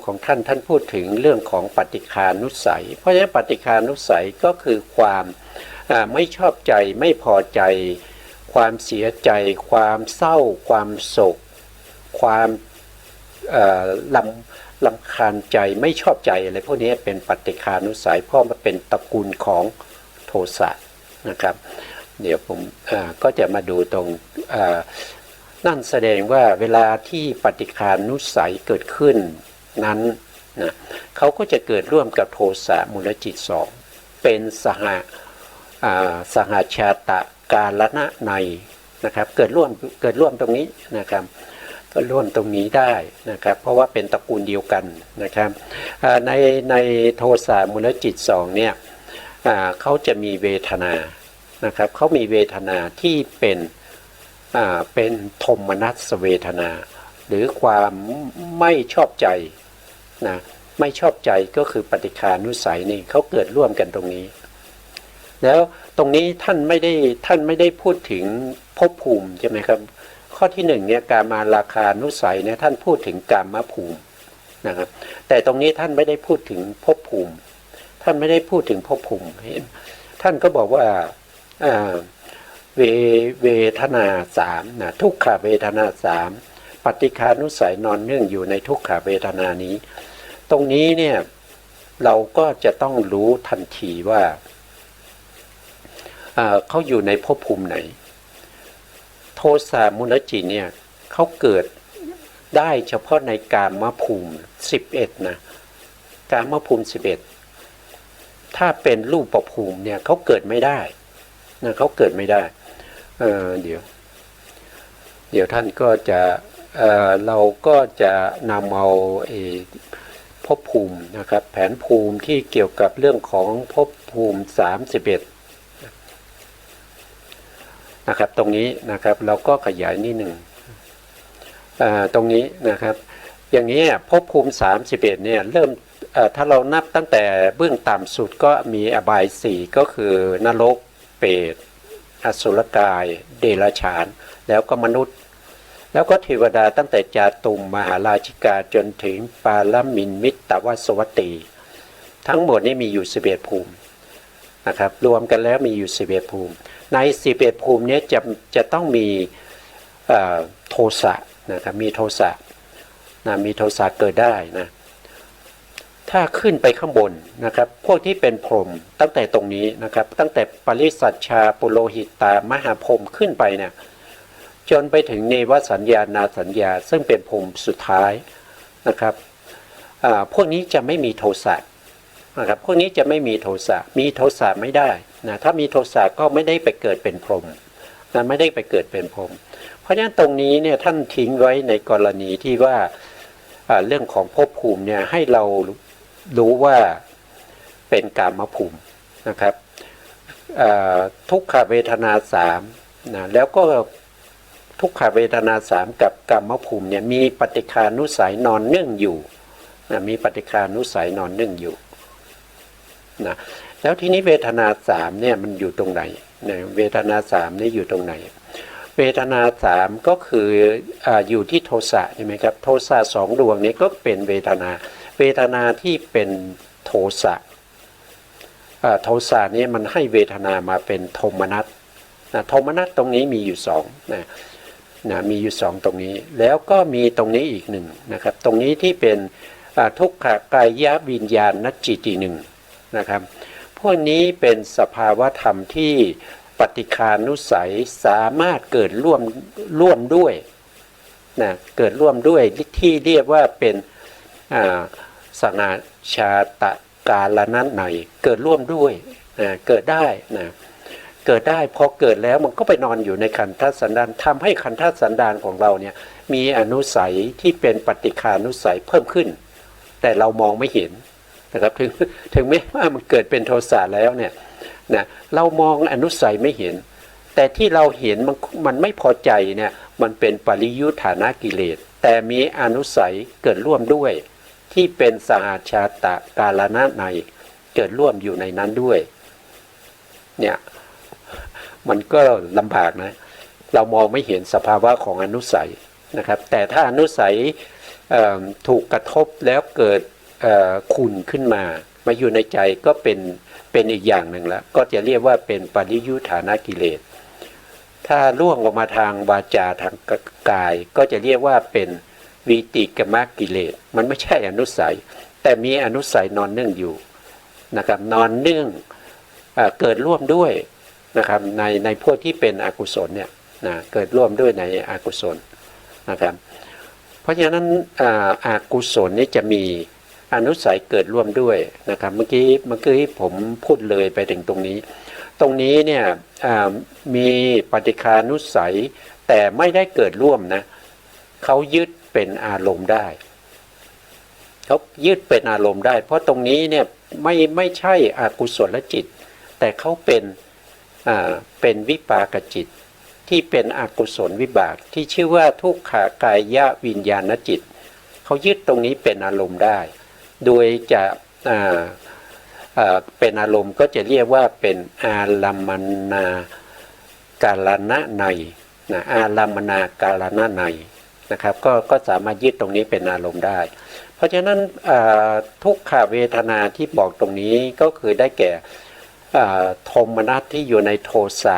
ของท่านพูดถึงเรื่องของปฏิฆานุสัยเพราะฉะนั้นปฏิฆานุสัยก็คือความไม่ชอบใจไม่พอใจความเสียใจความเศร้าความโศกความรำคาญใจไม่ชอบใจอะไรพวกนี้เป็นปฏิฆานุสัยเพราะมันเป็นตระกูลของโทสะนะครับเดี๋ยวผมก็จะมาดูตรงนั่นแสดงว่าเวลาที่ปฏิฆานุสัยเกิดขึ้นนั้นนะเขาก็จะเกิดร่วมกับโทสะมูลจิต2เป็นสหชาตะกาลนะในนะครับเกิดร่วมตรงนี้นะครับ ก็ร่วมตรงนี้ได้นะครับเพราะว่าเป็นตระกูลเดียวกันนะครับในโทสะมูลจิตสองเนี่ยเขาจะมีเวทนานะครับเขามีเวทนาที่เป็นโทมนัสเวทนาหรือความไม่ชอบใจนะไม่ชอบใจก็คือปฏิฆานุสัยนี่เขาเกิดร่วมกันตรงนี้แล้วตรงนี้ท่านไม่ได้พูดถึงภพภูมิใช่ไหมครับข้อที่หนึ่งเนี่ยกามาราคานุสัยเนี่ยท่านพูดถึงกามภูมินะครับแต่ตรงนี้ท่านไม่ได้พูดถึงภพภูมิท่านไม่ได้พูดถึงภพภูมิท่านก็บอกว่าเวทนาสามนะทุกขเวทนาสามปฏิฆานุสัยนอนเนื่องอยู่ในทุกขเวทนานี้ตรงนี้เนี่ยเราก็จะต้องรู้ทันทีว่าเขาอยู่ในภพภูมิไหนโทสะมูลจิตเนี่ยเขาเกิดได้เฉพาะในกามภูมิ11นะกามภูมิ11ถ้าเป็นรูปภูมิเนี่ยเขาเกิดไม่ได้นะเขาเกิดไม่ได้เดี๋ยวท่านก็จะเราก็จะนำเอาภพภูมินะครับแผนภูมิที่เกี่ยวกับเรื่องของภพภูมิ31นะครับตรงนี้นะครับเราก็ขยายนิดหนึ่งตรงนี้นะครับอย่างนี้ภพภูมิ31เนี่ยเริ่มถ้าเรานับตั้งแต่เบื้องต่ำสุดก็มีอบาย4ก็คือนรกเปรตอสุรกายเดรัจฉานแล้วก็มนุษย์แล้วก็เทวดาตั้งแต่จาตุมมหาราชิกาจนถึงปาลมินมิตตวสวัตตีทั้งหมดนี้มีอยู่11ภูมินะครับรวมกันแล้วมีอยู่11ภูมิใน11ภูมินี้จะต้องมีโทสะนะครับมีโทสะนะมีโทสะเกิดได้นะถ้าขึ้นไปข้างบนนะครับพวกที่เป็นพรหมตั้งแต่ตรงนี้นะครับตั้งแต่ปริสัชชาปุโรหิตามหาพรหมขึ้นไปเนี่ยจนไปถึงเนวสัญญานาสัญญาซึ่งเป็นพรหมสุดท้ายนะครับพวกนี้จะไม่มีโทสะนะครับพวกนี้จะไม่มีโทสะมีโทสะไม่ได้นะถ้ามีโทสะก็ไม่ได้ไปเกิดเป็นพรหมนะไม่ได้ไปเกิดเป็นพรหมเพราะฉะนั้นตรงนี้เนี่ยท่านทิ้งไว้ในกรณีที่ว่าเรื่องของภพภูมิเนี่ยให้เรารู้ว่าเป็นกามภูมินะครับทุกขเวทนา3นะแล้วก็ทุกขเวทนา3กับกามภูมิเนี่ยมีปฏิฆานุสัยนอนเนื่องอยู่นะมีปฏิฆานุสัยนอนเนื่องอยู่นะแล้วทีนี้เวทนา3เนี่ยมันอยู่ตรงไหนนะเวทนา3นี่อยู่ตรงไหนเวทนา3ก็คืออยู่ที่โทสะใช่ไหมครับโทสะ2ดวงนี้ก็เป็นเวทนาที่เป็นโทสะโทสะนี้มันให้เวทนามาเป็นโทมนัสโทมนัสตรงนี้มีอยู่2นะมีอยู่2ตรงนี้แล้วก็มีตรงนี้อีกหนึ่งนะครับตรงนี้ที่เป็นทุกขกายวิญญาณจิตหนึ่งนะครับพวกนี้เป็นสภาวธรรมที่ปฏิฆานุสัยสามารถเกิดร่วมด้วยนะเกิดร่วมด้วยที่เรียกว่าเป็นสนาชาตกาลนั้นไหนเกิดร่วมด้วยเกิดได้นะเกิดได้พอเกิดแล้วมันก็ไปนอนอยู่ในขันธสันดานทำให้ขันธสันดานของเราเนี่ยมีอนุสัยที่เป็นปฏิฆานุสัยเพิ่มขึ้นแต่เรามองไม่เห็นนะครับถึงแม้ว่ามันเกิดเป็นโทสะแล้วเนี่ยนะเรามองอนุสัยไม่เห็นแต่ที่เราเห็นมันไม่พอใจเนี่ยมันเป็นปริยุทธานากิเลสแต่มีอนุสัยเกิดร่วมด้วยที่เป็นสหชาตกาลนะในเกิดร่วมอยู่ในนั้นด้วยเนี่ยมันก็ลำบากนะเรามองไม่เห็นสภาวะของอนุสัยนะครับแต่ถ้าอนุสัยถูกกระทบแล้วเกิดขุ่นขึ้นมาอยู่ในใจก็เป็นอีกอย่างหนึ่งแล้วก็จะเรียกว่าเป็นปริยุทธานากิเลสถ้าล่วงออกมาทางวาจาทางกายก็จะเรียกว่าเป็นวิติกมกิเลสมันไม่ใช่อนุสัยแต่มีอนุสัยนอนเนื่องอยู่นะครับนอนเนื่องเกิดร่วมด้วยนะครับในพวกที่เป็นอกุศลเนี่ยนะเกิดร่วมด้วยในอกุศลนะครับเพราะฉะนั้นอกุศลนี้จะมีอนุสัยเกิดร่วมด้วยนะครับเมื่อกี้ผมพูดเลยไปถึงตรงนี้เนี่ยมีปฏิฆานุสัยแต่ไม่ได้เกิดร่วมนะ เขายึดเป็นอารมณ์ได้เขายึดเป็นอารมณ์ได้เพราะตรงนี้เนี่ยไม่ใช่อกุศลจิตแต่เขาเป็นวิปากจิตที่เป็นอกุศลวิบากที่ชื่อว่าทุกขากายวิญญาณจิตเขายึดตรงนี้เป็นอารมณ์ได้โดยจะเป็นอารมณ์ก็จะเรียกว่าเป็นอารัมมณากาลณนัยนะอารัมมณากาลณนัยนะครับก็สามารถยึดตรงนี้เป็นอารมณ์ได้เพราะฉะนั้นทุกขเวทนาที่บอกตรงนี้ก็คือได้แก่โทมนัสที่อยู่ในโทสะ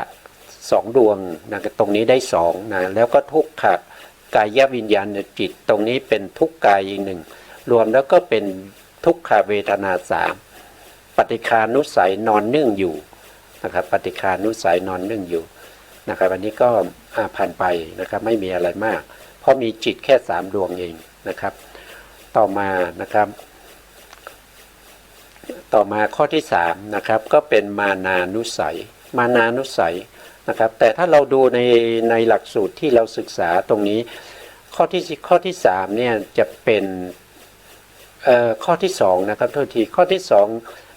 สองดวงนะตรงนี้ได้สองนะแล้วก็ทุกขกายวิญญาณจิตตรงนี้เป็นทุกกายอีกหนึ่งรวมแล้วก็เป็นทุกขเวทนาสามปฏิฆานุสัยนอนนึ่งอยู่นะครับปฏิฆานุสัยนอนนึ่งอยู่นะครับอันนี้ก็ผ่านไปนะครับไม่มีอะไรมากเพราะมีจิตแค่สามดวงเองนะครับต่อมานะครับข้อที่สามนะครับก็เป็นมานานุสัยมานานุสัยนะครับแต่ถ้าเราดูในหลักสูตรที่เราศึกษาตรงนี้ข้อที่สามเนี่ยจะเป็นข้อที่สองนะครับโทษทีข้อที่สอง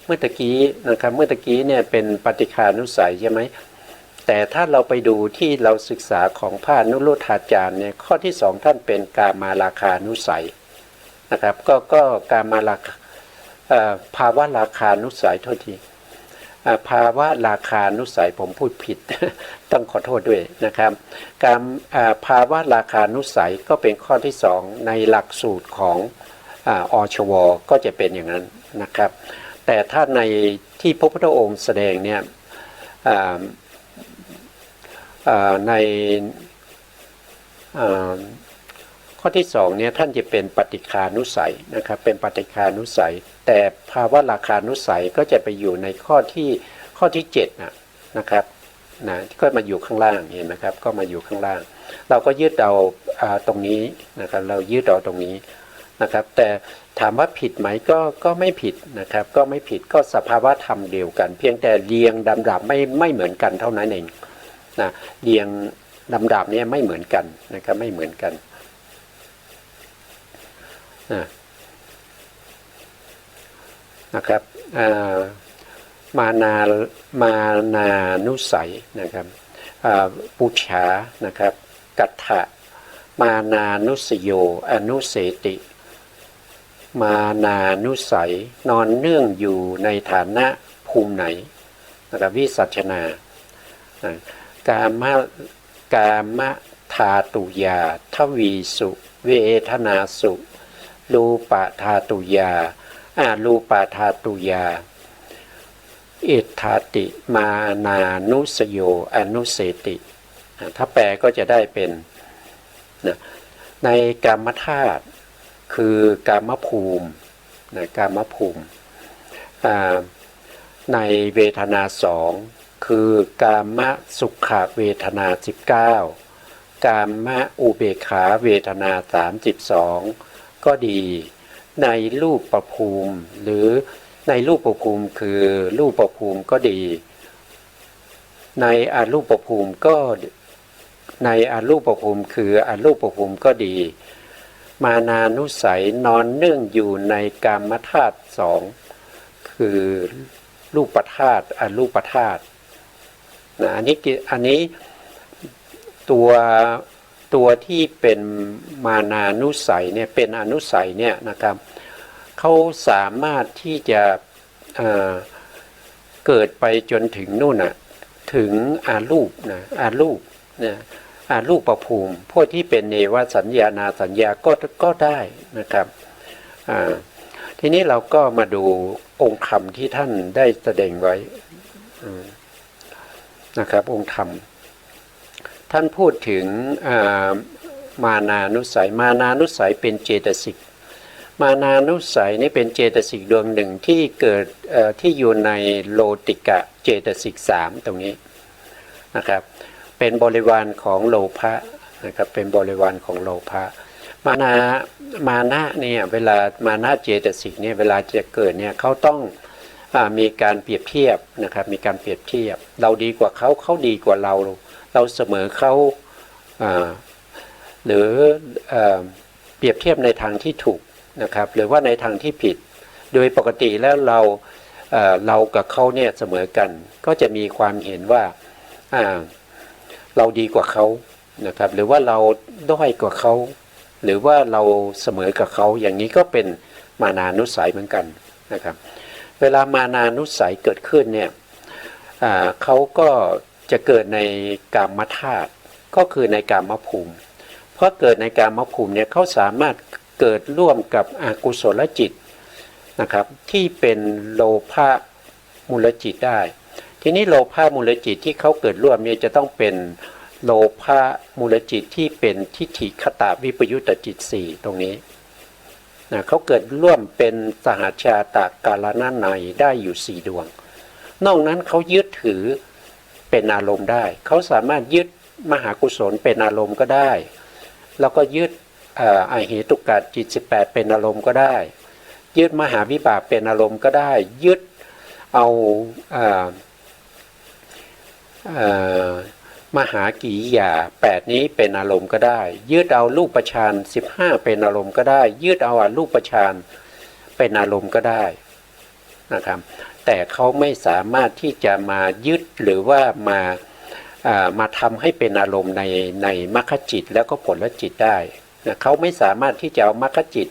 เมื่อตะกี้นะครับเมื่อตะกี้เนี่ยเป็นปฏิฆานุสัยใช่ไหมแต่ถ้าเราไปดูที่เราศึกษาของพระอนุรุทธาจารย์เนี่ยข้อที่สองท่านเป็นกามาราคานุสัยนะครับก็กามาราคาภาวะราคานุสัยโทษทีภาวะราคานุสัยผมพูดผิด ต้องขอโทษด้วยนะครับการภาวะราคานุสัยก็เป็นข้อที่สองในหลักสูตรของอชวก็จะเป็นอย่างนั้นนะครับแต่ถ้าในที่พระพุทธองค์แสดงเนี่ยในข้อที่สองเนี่ยท่านจะเป็นปฏิฆานุสัยนะครับเป็นปฏิฆานุสัยแต่ภาวะราคานุสัยก็จะไปอยู่ในข้อที่เจ็ดนะครับนะก็มาอยู่ข้างล่างเห็นไหมครับก็มาอยู่ข้างล่างเราก็ยึดเอาตรงนี้นะครับเรายึดเอาตรงนี้นะครับแต่ถามว่าผิดไหมก็ไม่ผิดนะครับก็ไม่ผิดก็สภาวะธรรมเดียวกันเพียงแต่เรียงลำดับไม่เหมือนกันเท่านั้นเองนะเรียงลำดับนี้ไม่เหมือนกันนะครับไม่เหมือนกันนะครับมานานุสัยนะครับปุชานะครับกัตถะมานานุสโยอนุเสติมานานุสัยนอนเนื่องอยู่ในฐานะภูมิไหนนะครับวิสัชนากามธาตุยาทวีสุเวทนาสุรูปธาตุยารูปธาตุยาเอธาติมานานุสโยอนุเสติถ้าแปลก็จะได้เป็นในกามธาตุคือกามภูมิกามภูมิในเวทนาสองคือกามสุขเวทนา19กามอุเบกขาเวทนา32ก็ดีในรูปประภูมิหรือในรูปประภูมิคือรูปประภูมิก็ดีในอรูปประภูมิก็ในอรูปประภูมิคืออรูปประภูมิก็ดีมานานุสัยนอนเนื่องอยู่ในกามธาตุสองคือรูปธาตุอรูปธาตุอันนี้ตัวที่เป็นมานานุสัยเนี่ยเป็นอนุสัยเนี่ยนะครับเขาสามารถที่จะเกิดไปจนถึงนู่นน่ะถึงอารูปนะอารูปนะอารูปภูมิพวกที่เป็นเนวสัญญานาสัญญาก็ได้นะครับทีนี้เราก็มาดูองค์ธรรมที่ท่านได้แสดงไว้นะครับองค์ธรรมท่านพูดถึงมานานุสัยมานานุสัยเป็นเจตสิกมานานุสัยนี่เป็นเจตสิกดวงหนึ่งที่เกิดที่อยู่ในโลติกะเจตสิก3ตรงนี้นะครับเป็นบริวารของโลภะนะครับเป็นบริวารของโลภะมานะเนี่ยเวลามานะเจตสิกเนี่ยเวลาจะเกิดเนี่ยเขาต้องมีการเปรียบเทียบนะครับมีการเปรียบเทียบเราดีกว่าเขาดีกว่าเราเสมอเขา หรือเปรียบเทียบในทางที่ถูกนะครับหรือว่าในทางที่ผิดโดยปกติแล้วเรากับเขาเนี่ยเสมอกันก็จะมีความเห็นว่าเราดีกว่าเขานะครับหรือว่าเราด้อยกว่าเขาหรือว่าเราเสมอกับเขาอย่างนี้ก็เป็นมานานุสัยเหมือนกันนะครับเวลามานานุสัยเกิดขึ้นเนี่ยเขาก็จะเกิดในกามธาตุก็คือในกามภูมิเพราะเกิดในกามภูมิเนี่ยเขาสามารถเกิดร่วมกับอกุศลจิตนะครับที่เป็นโลภะมูลจิตได้ทีนี้โลภะมูลจิตที่เขาเกิดร่วมเนี่ยจะต้องเป็นโลภะมูลจิตที่เป็นทิฏฐิคตวิปยุตตจิต4ตรงนี้นะเขาเกิดร่วมเป็นสหชาตกาลนาในได้อยู่4ดวงนอกนั้นเขายึดถือเป็นอารมณ์ได้เขาสามารถยึดมหากุศลเป็นอารมณ์ก็ได้แล้วก็ยึดอเหตุกะจิต18เป็นอารมณ์ก็ได้ยึดมหาวิบากเป็นอารมณ์ก็ได้ยึดเอามหากิริยา8นี้เป็นอารมณ์ก็ได้ยึดเอารูปฌาน15เป็นอารมณ์ก็ได้ยึดเอาอรูปฌานเป็นอารมณ์ก็ได้นะครับแต่เขาไม่สามารถที่จะมายึดหรือว่ามาทำให้เป็นอารมณ์ในมรรคจิตแล้วก็ผลจิตได้นะเขาไม่สามารถที่จะเอามรรคจิต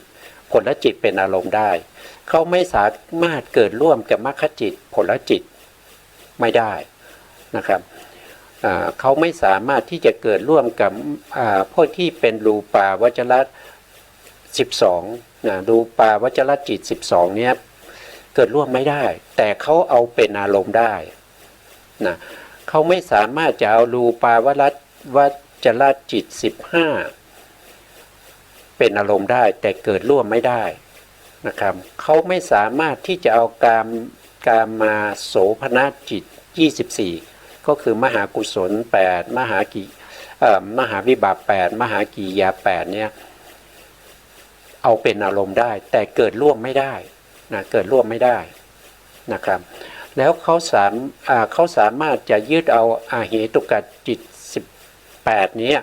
ผลจิตเป็นอารมณ์ได้เขาไม่สามารถเกิดร่วมกับมรรคจิตผลจิตไม่ได้นะครับเขาไม่สามารถที่จะเกิดร่วมกับพวกที่เป็นรูปาวจร12นะรูปาวจรจิต12เนี้ยเกิดร่วมไม่ได้แต่เขาเอาเป็นอารมณ์ได้นะเขาไม่สามารถจะเอารูปาวจรจิต15เป็นอารมณ์ได้แต่เกิดร่วมไม่ได้นะครับเขาไม่สามารถที่จะเอากามาโสภณจิต24ก็คือมหากุศล8มหาวิบาก8มหากิริยา8เนี่ยเอาเป็นอารมณ์ได้แต่เกิดร่วมไม่ได้นะเกิดร่วมไม่ได้นะครับแล้วเขาสามารถจะยึดเอาอาเหตุกะจิต18นี้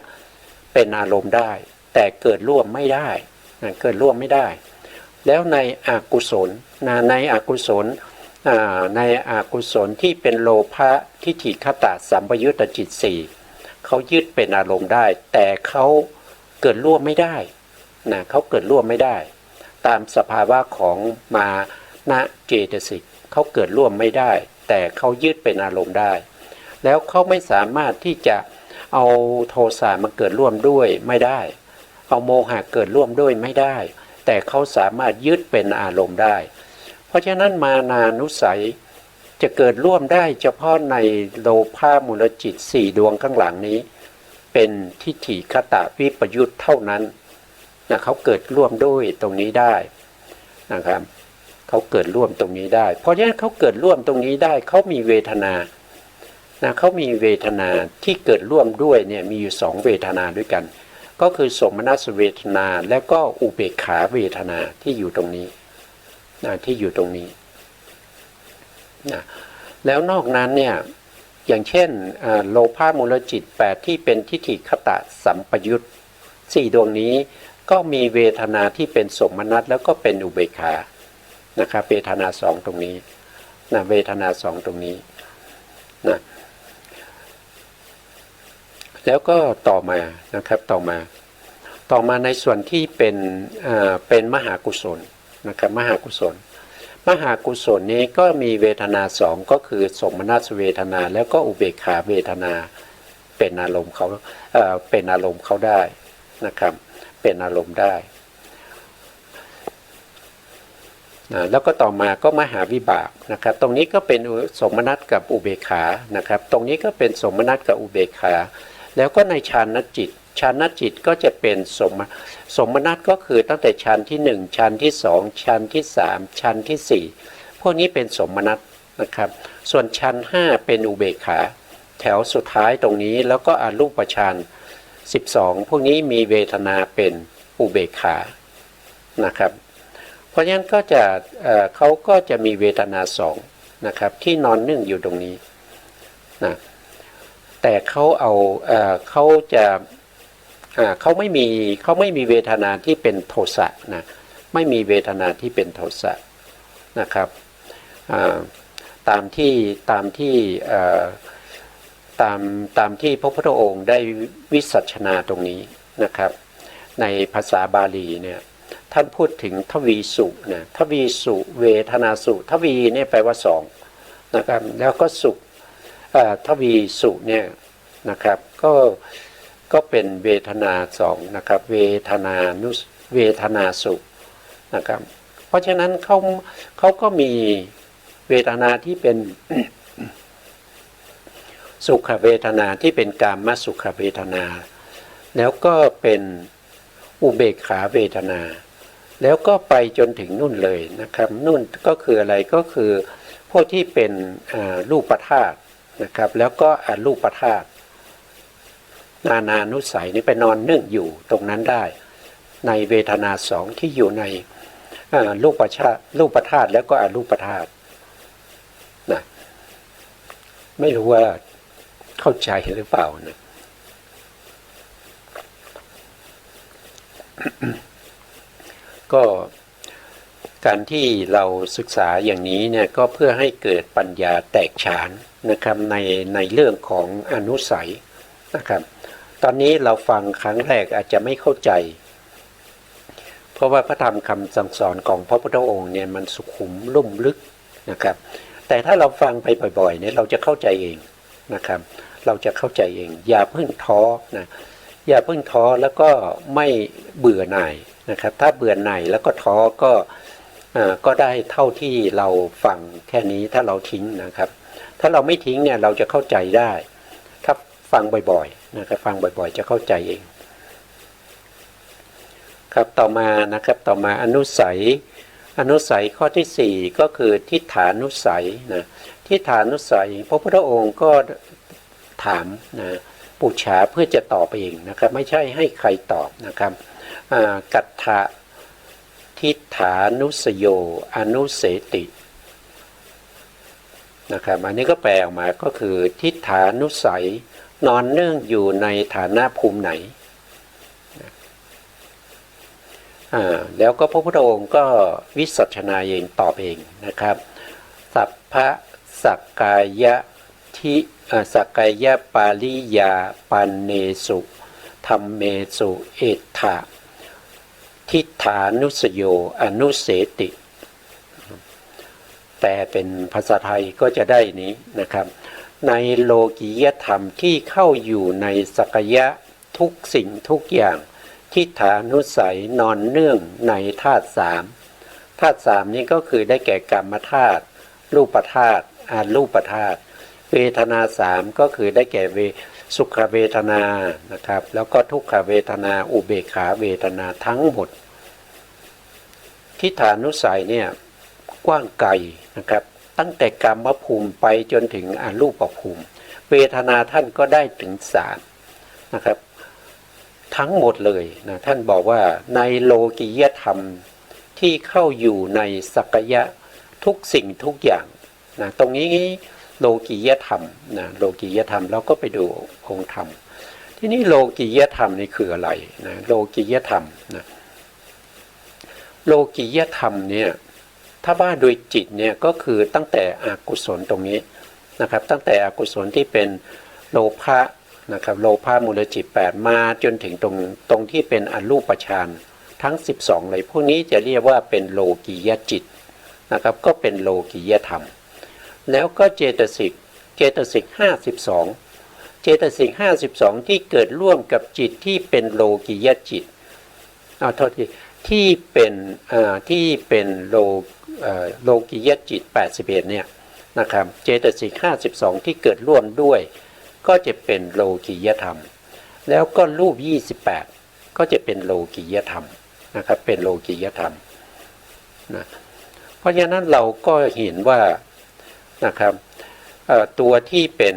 เป็นอารมณ์ได้แต่เกิดร่วมไม่ได้นะเกิดร่วมไม่ได้แล้วในอกุศลในอกุศลที่เป็นโลภะทิฏฐิคตสัมปยุตตจิต4เขายึดเป็นอารมณ์ได้แต่เขาเกิดร่วมไม่ได้นะเขาเกิดร่วมไม่ได้ตามสภาวะของมานะเจตสิกเขาเกิดร่วมไม่ได้แต่เขายึดเป็นอารมณ์ได้แล้วเขาไม่สามารถที่จะเอาโทสะมาเกิดร่วมด้วยไม่ได้เอาโมหะเกิดร่วมด้วยไม่ได้แต่เขาสามารถยึดเป็นอารมณ์ได้เพราะฉะนั้นมานานุสัยจะเกิดร่วมได้เฉพาะในโลภะมูลจิต4ดวงข้างหลังนี้เป็นทิฏฐิคตวิปยุตเท่านั้นนะเขาเกิดร่วมด้วยตรงนี้ได้นะครับเขาเกิดร่วมตรงนี้ได้เพราะฉะนั้นเขาเกิดร่วมตรงนี้ได้เขามีเวทนานะเขามีเวทนาที่เกิดร่วมด้วยเนี่ยมีอยู่2เวทนาด้วยกันก็คือโสมนัสเวทนาและก็อุเบกขาเวทนาที่อยู่ตรงนี้นะที่อยู่ตรงนี้นะแล้วนอกนั้นเนี่ยอย่างเช่นโลภะมูลจิต8ที่เป็นทิฏฐิคตสัมปยุต4ดวงนี้ก็มีเวทนาที่เป็นโสมนัสแล้วก็เป็นอุเบกขานะครับเวทนา2ตรงนี้นะเวทนา2ตรงนี้นะแล้วก็ต่อมานะครับต่อมาในส่วนที่เป็นมหากุศลนะครับมหากุศลนี้ก็มีเวทนา2ก็คือโสมนัสเวทนาแล้วก็อุเบกขาเวทนาเป็นอารมณ์เขาได้นะครับเป็นอารมณ์ได้แล้วก็ต่อมาก็มหาวิบากนะครับตรงนี้ก็เป็นโสมนัสกับอุเบกขานะครับตรงนี้ก็เป็นโสมนัสกับอุเบกขาแล้วก็ในฌานจิตก็จะเป็นสมนัตก็คือตั้งแต่ฌานที่1ฌานที่2ฌานที่3ฌานที่4พวกนี้เป็นสมนัตนะครับส่วนฌาน5เป็นอุเบกขาแถวสุดท้ายตรงนี้แล้วก็อรูปฌาน12พวกนี้มีเวทนาเป็นอุเบกขานะครับเพราะฉะนั้นก็จะเขาก็จะมีเวทนา2นะครับที่นอนนึ่งอยู่ตรงนี้นะแต่เขาจะ เขาไม่มีเวทนาที่เป็นโทสะนะไม่มีเวทนาที่เป็นโทสะนะครับตามที่ตามที่พระพุทธองค์ได้วิสัชนาตรงนี้นะครับในภาษาบาลีเนี่ยท่านพูดถึงทวีสุนะทวีสุเวทนาสุทวีเนี่ยแปลว่าสองนะครับแล้วก็สุทวีสุเนี่ยนะครับก็เป็นเวทนาสองนะครับเวทนาสุนะครับเพราะฉะนั้นเขาก็มีเวทนาที่เป็น สุขเวทนาที่เป็นกามสุขเวทนาแล้วก็เป็นอุเบกขาเวทนาแล้วก็ไปจนถึงนู่นเลยนะครับนู่นก็คืออะไรก็คือพวกที่เป็นรูปธาตุนะครับแล้วก็อรูปธาตุนานานุสัยนี่ไปนอนนึ่งอยู่ตรงนั้นได้ในเวทนาสองที่อยู่ในรูปธาตุแล้วก็อรูปธาตุนะไม่รู้ว่าเข้าใจหรือเปล่านะ ก็การที่เราศึกษาอย่างนี้เนี่ยก็เพื่อให้เกิดปัญญาแตกฉานนะครับในเรื่องของอนุสัยนะครับตอนนี้เราฟังครั้งแรกอาจจะไม่เข้าใจเพราะว่าพระธรรมคำสั่งสอนของพระพุทธองค์เนี่ยมันสุขุมลุ่มลึกนะครับแต่ถ้าเราฟังไปบ่อยๆเนี่ยเราจะเข้าใจเองนะครับเราจะเข้าใจเองอย่าเพิ่งท้อนะอย่าเพิ่งท้อแล้วก็ไม่เบื่อหน่ายนะครับถ้าเบื่อหน่ายแล้วก็ท้อก็ได้เท่าที่เราฟังแค่นี้ถ้าเราทิ้งนะครับถ้าเราไม่ทิ้งเนี่ยเราจะเข้าใจได้ถ้าฟังบ่อยๆนะครับฟังบ่อยๆจะเข้าใจเองครับต่อมานะครับต่อมาอนุสัยข้อที่4ก็คือทิฏฐานุสัยนะทิฏฐานุสัยพระพุทธองค์ก็ถามนะปุจฉาเพื่อจะตอบเองนะครับไม่ใช่ให้ใครตอบนะครับกัตถะทิฏฐานุสโยอนุเสตินะครับอันนี้ก็แปลออกมาก็คือทิฏฐานุสัยนอนเนื่องอยู่ในฐานะภูมิไหนแล้วก็พระพุทธองค์ก็วิสัชนาเองตอบเองนะครับสัพพะสักกายะทิสักกายะปาลิยาปันเนสุธัมเมสุเอตถะทิฏฐานุสโยอนุเสติแต่เป็นภาษาไทยก็จะได้นี้นะครับในโลกียธรรมที่เข้าอยู่ในสักยะทุกสิ่งทุกอย่างทิฏฐานุสัยนอนเนื่องในธาตุสามธาตุสามนี้ก็คือได้แก่กรรมธาตุรูปธาตุอรูปธาตุเวทนาสามก็คือได้แก่สุขเวทนานะครับแล้วก็ทุกขเวทนาอุเบกขาเวทนาทั้งหมดทิฏฐานุสัยเนี่ยกว้างไกลนะครับตั้งแต่กรรมภูมิไปจนถึงอรูปภูมิเวทนาท่านก็ได้ถึง3นะครับทั้งหมดเลยนะท่านบอกว่าในโลกียธรรมที่เข้าอยู่ในสักยะทุกสิ่งทุกอย่างนะตรงนี้โลกียธรรมนะโลกียธรรมเราก็ไปดูองค์ธรรมที่นี่โลกียธรรมนี่คืออะไรนะโลกียธรรมนะโลกียธรรมเนี่ยถ้าว่าโดยจิตเนี่ยก็คือตั้งแต่อกุศลตรงนี้นะครับตั้งแต่อกุศลที่เป็นโลภะนะครับโลภะมูลจิต8มาจนถึงตรงที่เป็นอรูปฌานทั้ง12เลยพวกนี้จะเรียกว่าเป็นโลกียจิตนะครับก็เป็นโลกียธรรมแล้วก็เจตสิก52ที่เกิดร่วมกับจิตที่เป็นโลกียจิตโทษทีที่เป็นโลกียจิต81เนี่ยนะครับเจตสิก52ที่เกิดร่วมด้วยก็จะเป็นโลกียธรรมแล้วก็รูป28ก็จะเป็นโลกียธรรมนะครับเป็นโลกียธรรมนะเพราะฉะนั้นเราก็เห็นว่านะครับตัวที่เป็น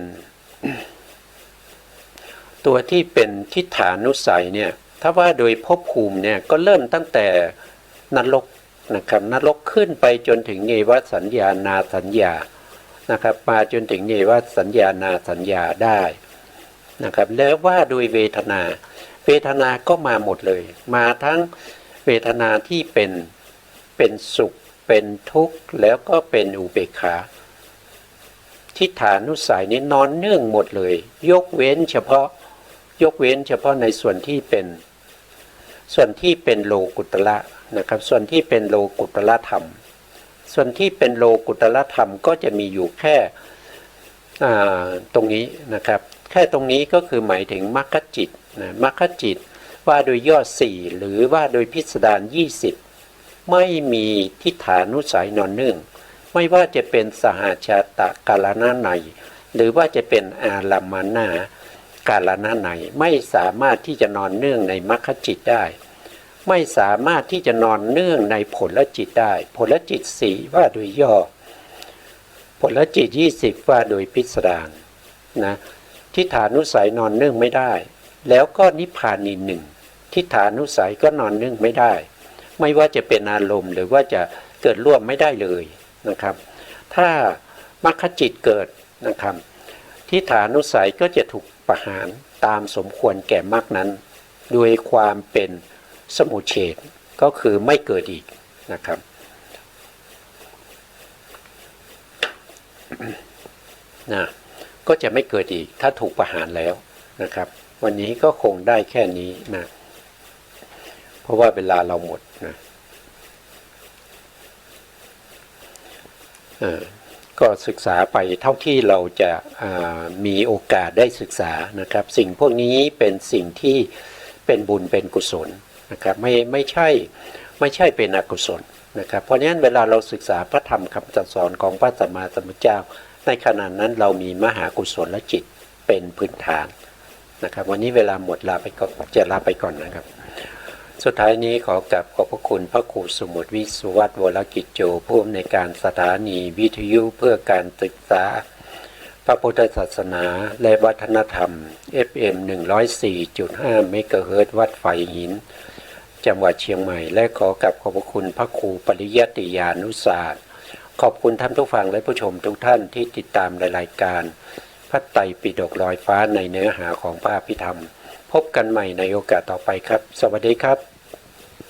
ทิฏฐานุสัยเนี่ยถ้าว่าโดยภพภูมิเนี่ยก็เริ่มตั้งแต่นรกนะครับนรกขึ้นไปจนถึงเนวสัญญานาสัญญานะครับมาจนถึงเนวสัญญานาสัญญาได้นะครับแล้วว่าโดยเวทนา เวทนาก็มาหมดเลยมาทั้งเวทนาที่เป็นสุขเป็นทุกข์แล้วก็เป็นอุเบกขาทิฏฐานุสัยนี้นอนเนื่องหมดเลยยกเว้นเฉพาะในส่วนที่เป็นโลกุตระนะครับส่วนที่เป็นโลกุตระธรรมส่วนที่เป็นโลกุตระธรรมก็จะมีอยู่แค่ตรงนี้นะครับแค่ตรงนี้ก็คือหมายถึงมรรคจิตนะมรรคจิตว่าโดยย่อ4หรือว่าโดยพิสดาร20ไม่มีทิฏฐานุสัยนอนเนื่องไม่ว่าจะเป็นสหชาตกาลนาในหรือว่าจะเป็นอารัมมณากาลนาในไม่สามารถที่จะนอนเนื่องในมรรคจิตได้ไม่สามารถที่จะนอนเนื่องในผลจิตได้ผลจิต4ว่าโดยย่อผลจิต20ว่าโดยพิสดารนะทิฏฐานุสัยนอนเนื่องไม่ได้แล้วก็นิพพานีหนึ่งทิฏฐานุสัยก็นอนเนื่องไม่ได้ไม่ว่าจะเป็นอารมณ์หรือว่าจะเกิดร่วมไม่ได้เลยนะครับถ้ามรรคจิตเกิดนะครับทิฏฐานุสัยก็จะถูกประหารตามสมควรแก่มรรคนั้นโดยความเป็นสมุเฉทก็คือไม่เกิดอีกนะครับนะก็จะไม่เกิดอีกถ้าถูกประหารแล้วนะครับวันนี้ก็คงได้แค่นี้นะเพราะว่าเวลาเราหมดนะก็ศึกษาไปเท่าที่เราจะมีโอกาสได้ศึกษานะครับสิ่งพวกนี้เป็นสิ่งที่เป็นบุญเป็นกุศลนะครับไม่ใช่เป็นอกุศลนะครับเพราะฉะนั้นเวลาเราศึกษาพระธรรมคำสอนของพระสัมมาสัมพุทธเจ้าในขณะนั้นเรามีมหากุศลจิตเป็นพื้นฐานนะครับวันนี้เวลาหมดลาไปก็จะลาไปก่อนนะครับสุดท้ายนี้ขอกราบขอบพระคุณพระครูสมุทรวิสุวัฒน์วรกิจโจผู้อำนวยการสถานีวิทยุเพื่อการศึกษาพระพุทธศาสนาและวัฒนธรรม FM 104.5 เมกะเฮิรตซ์วัดไฟหินจังหวัดเชียงใหม่และขอกราบขอบพระคุณพระครูปริยัติยานุศาสตร์ขอบคุณท่านผู้ฟังและผู้ชมทุกท่านที่ติดตามรายการพระไตรปิฎกลอยฟ้าในเนื้อหาของพระอภิธรรมพบกันใหม่ในโอกาสต่อไปครับสวัสดีครับ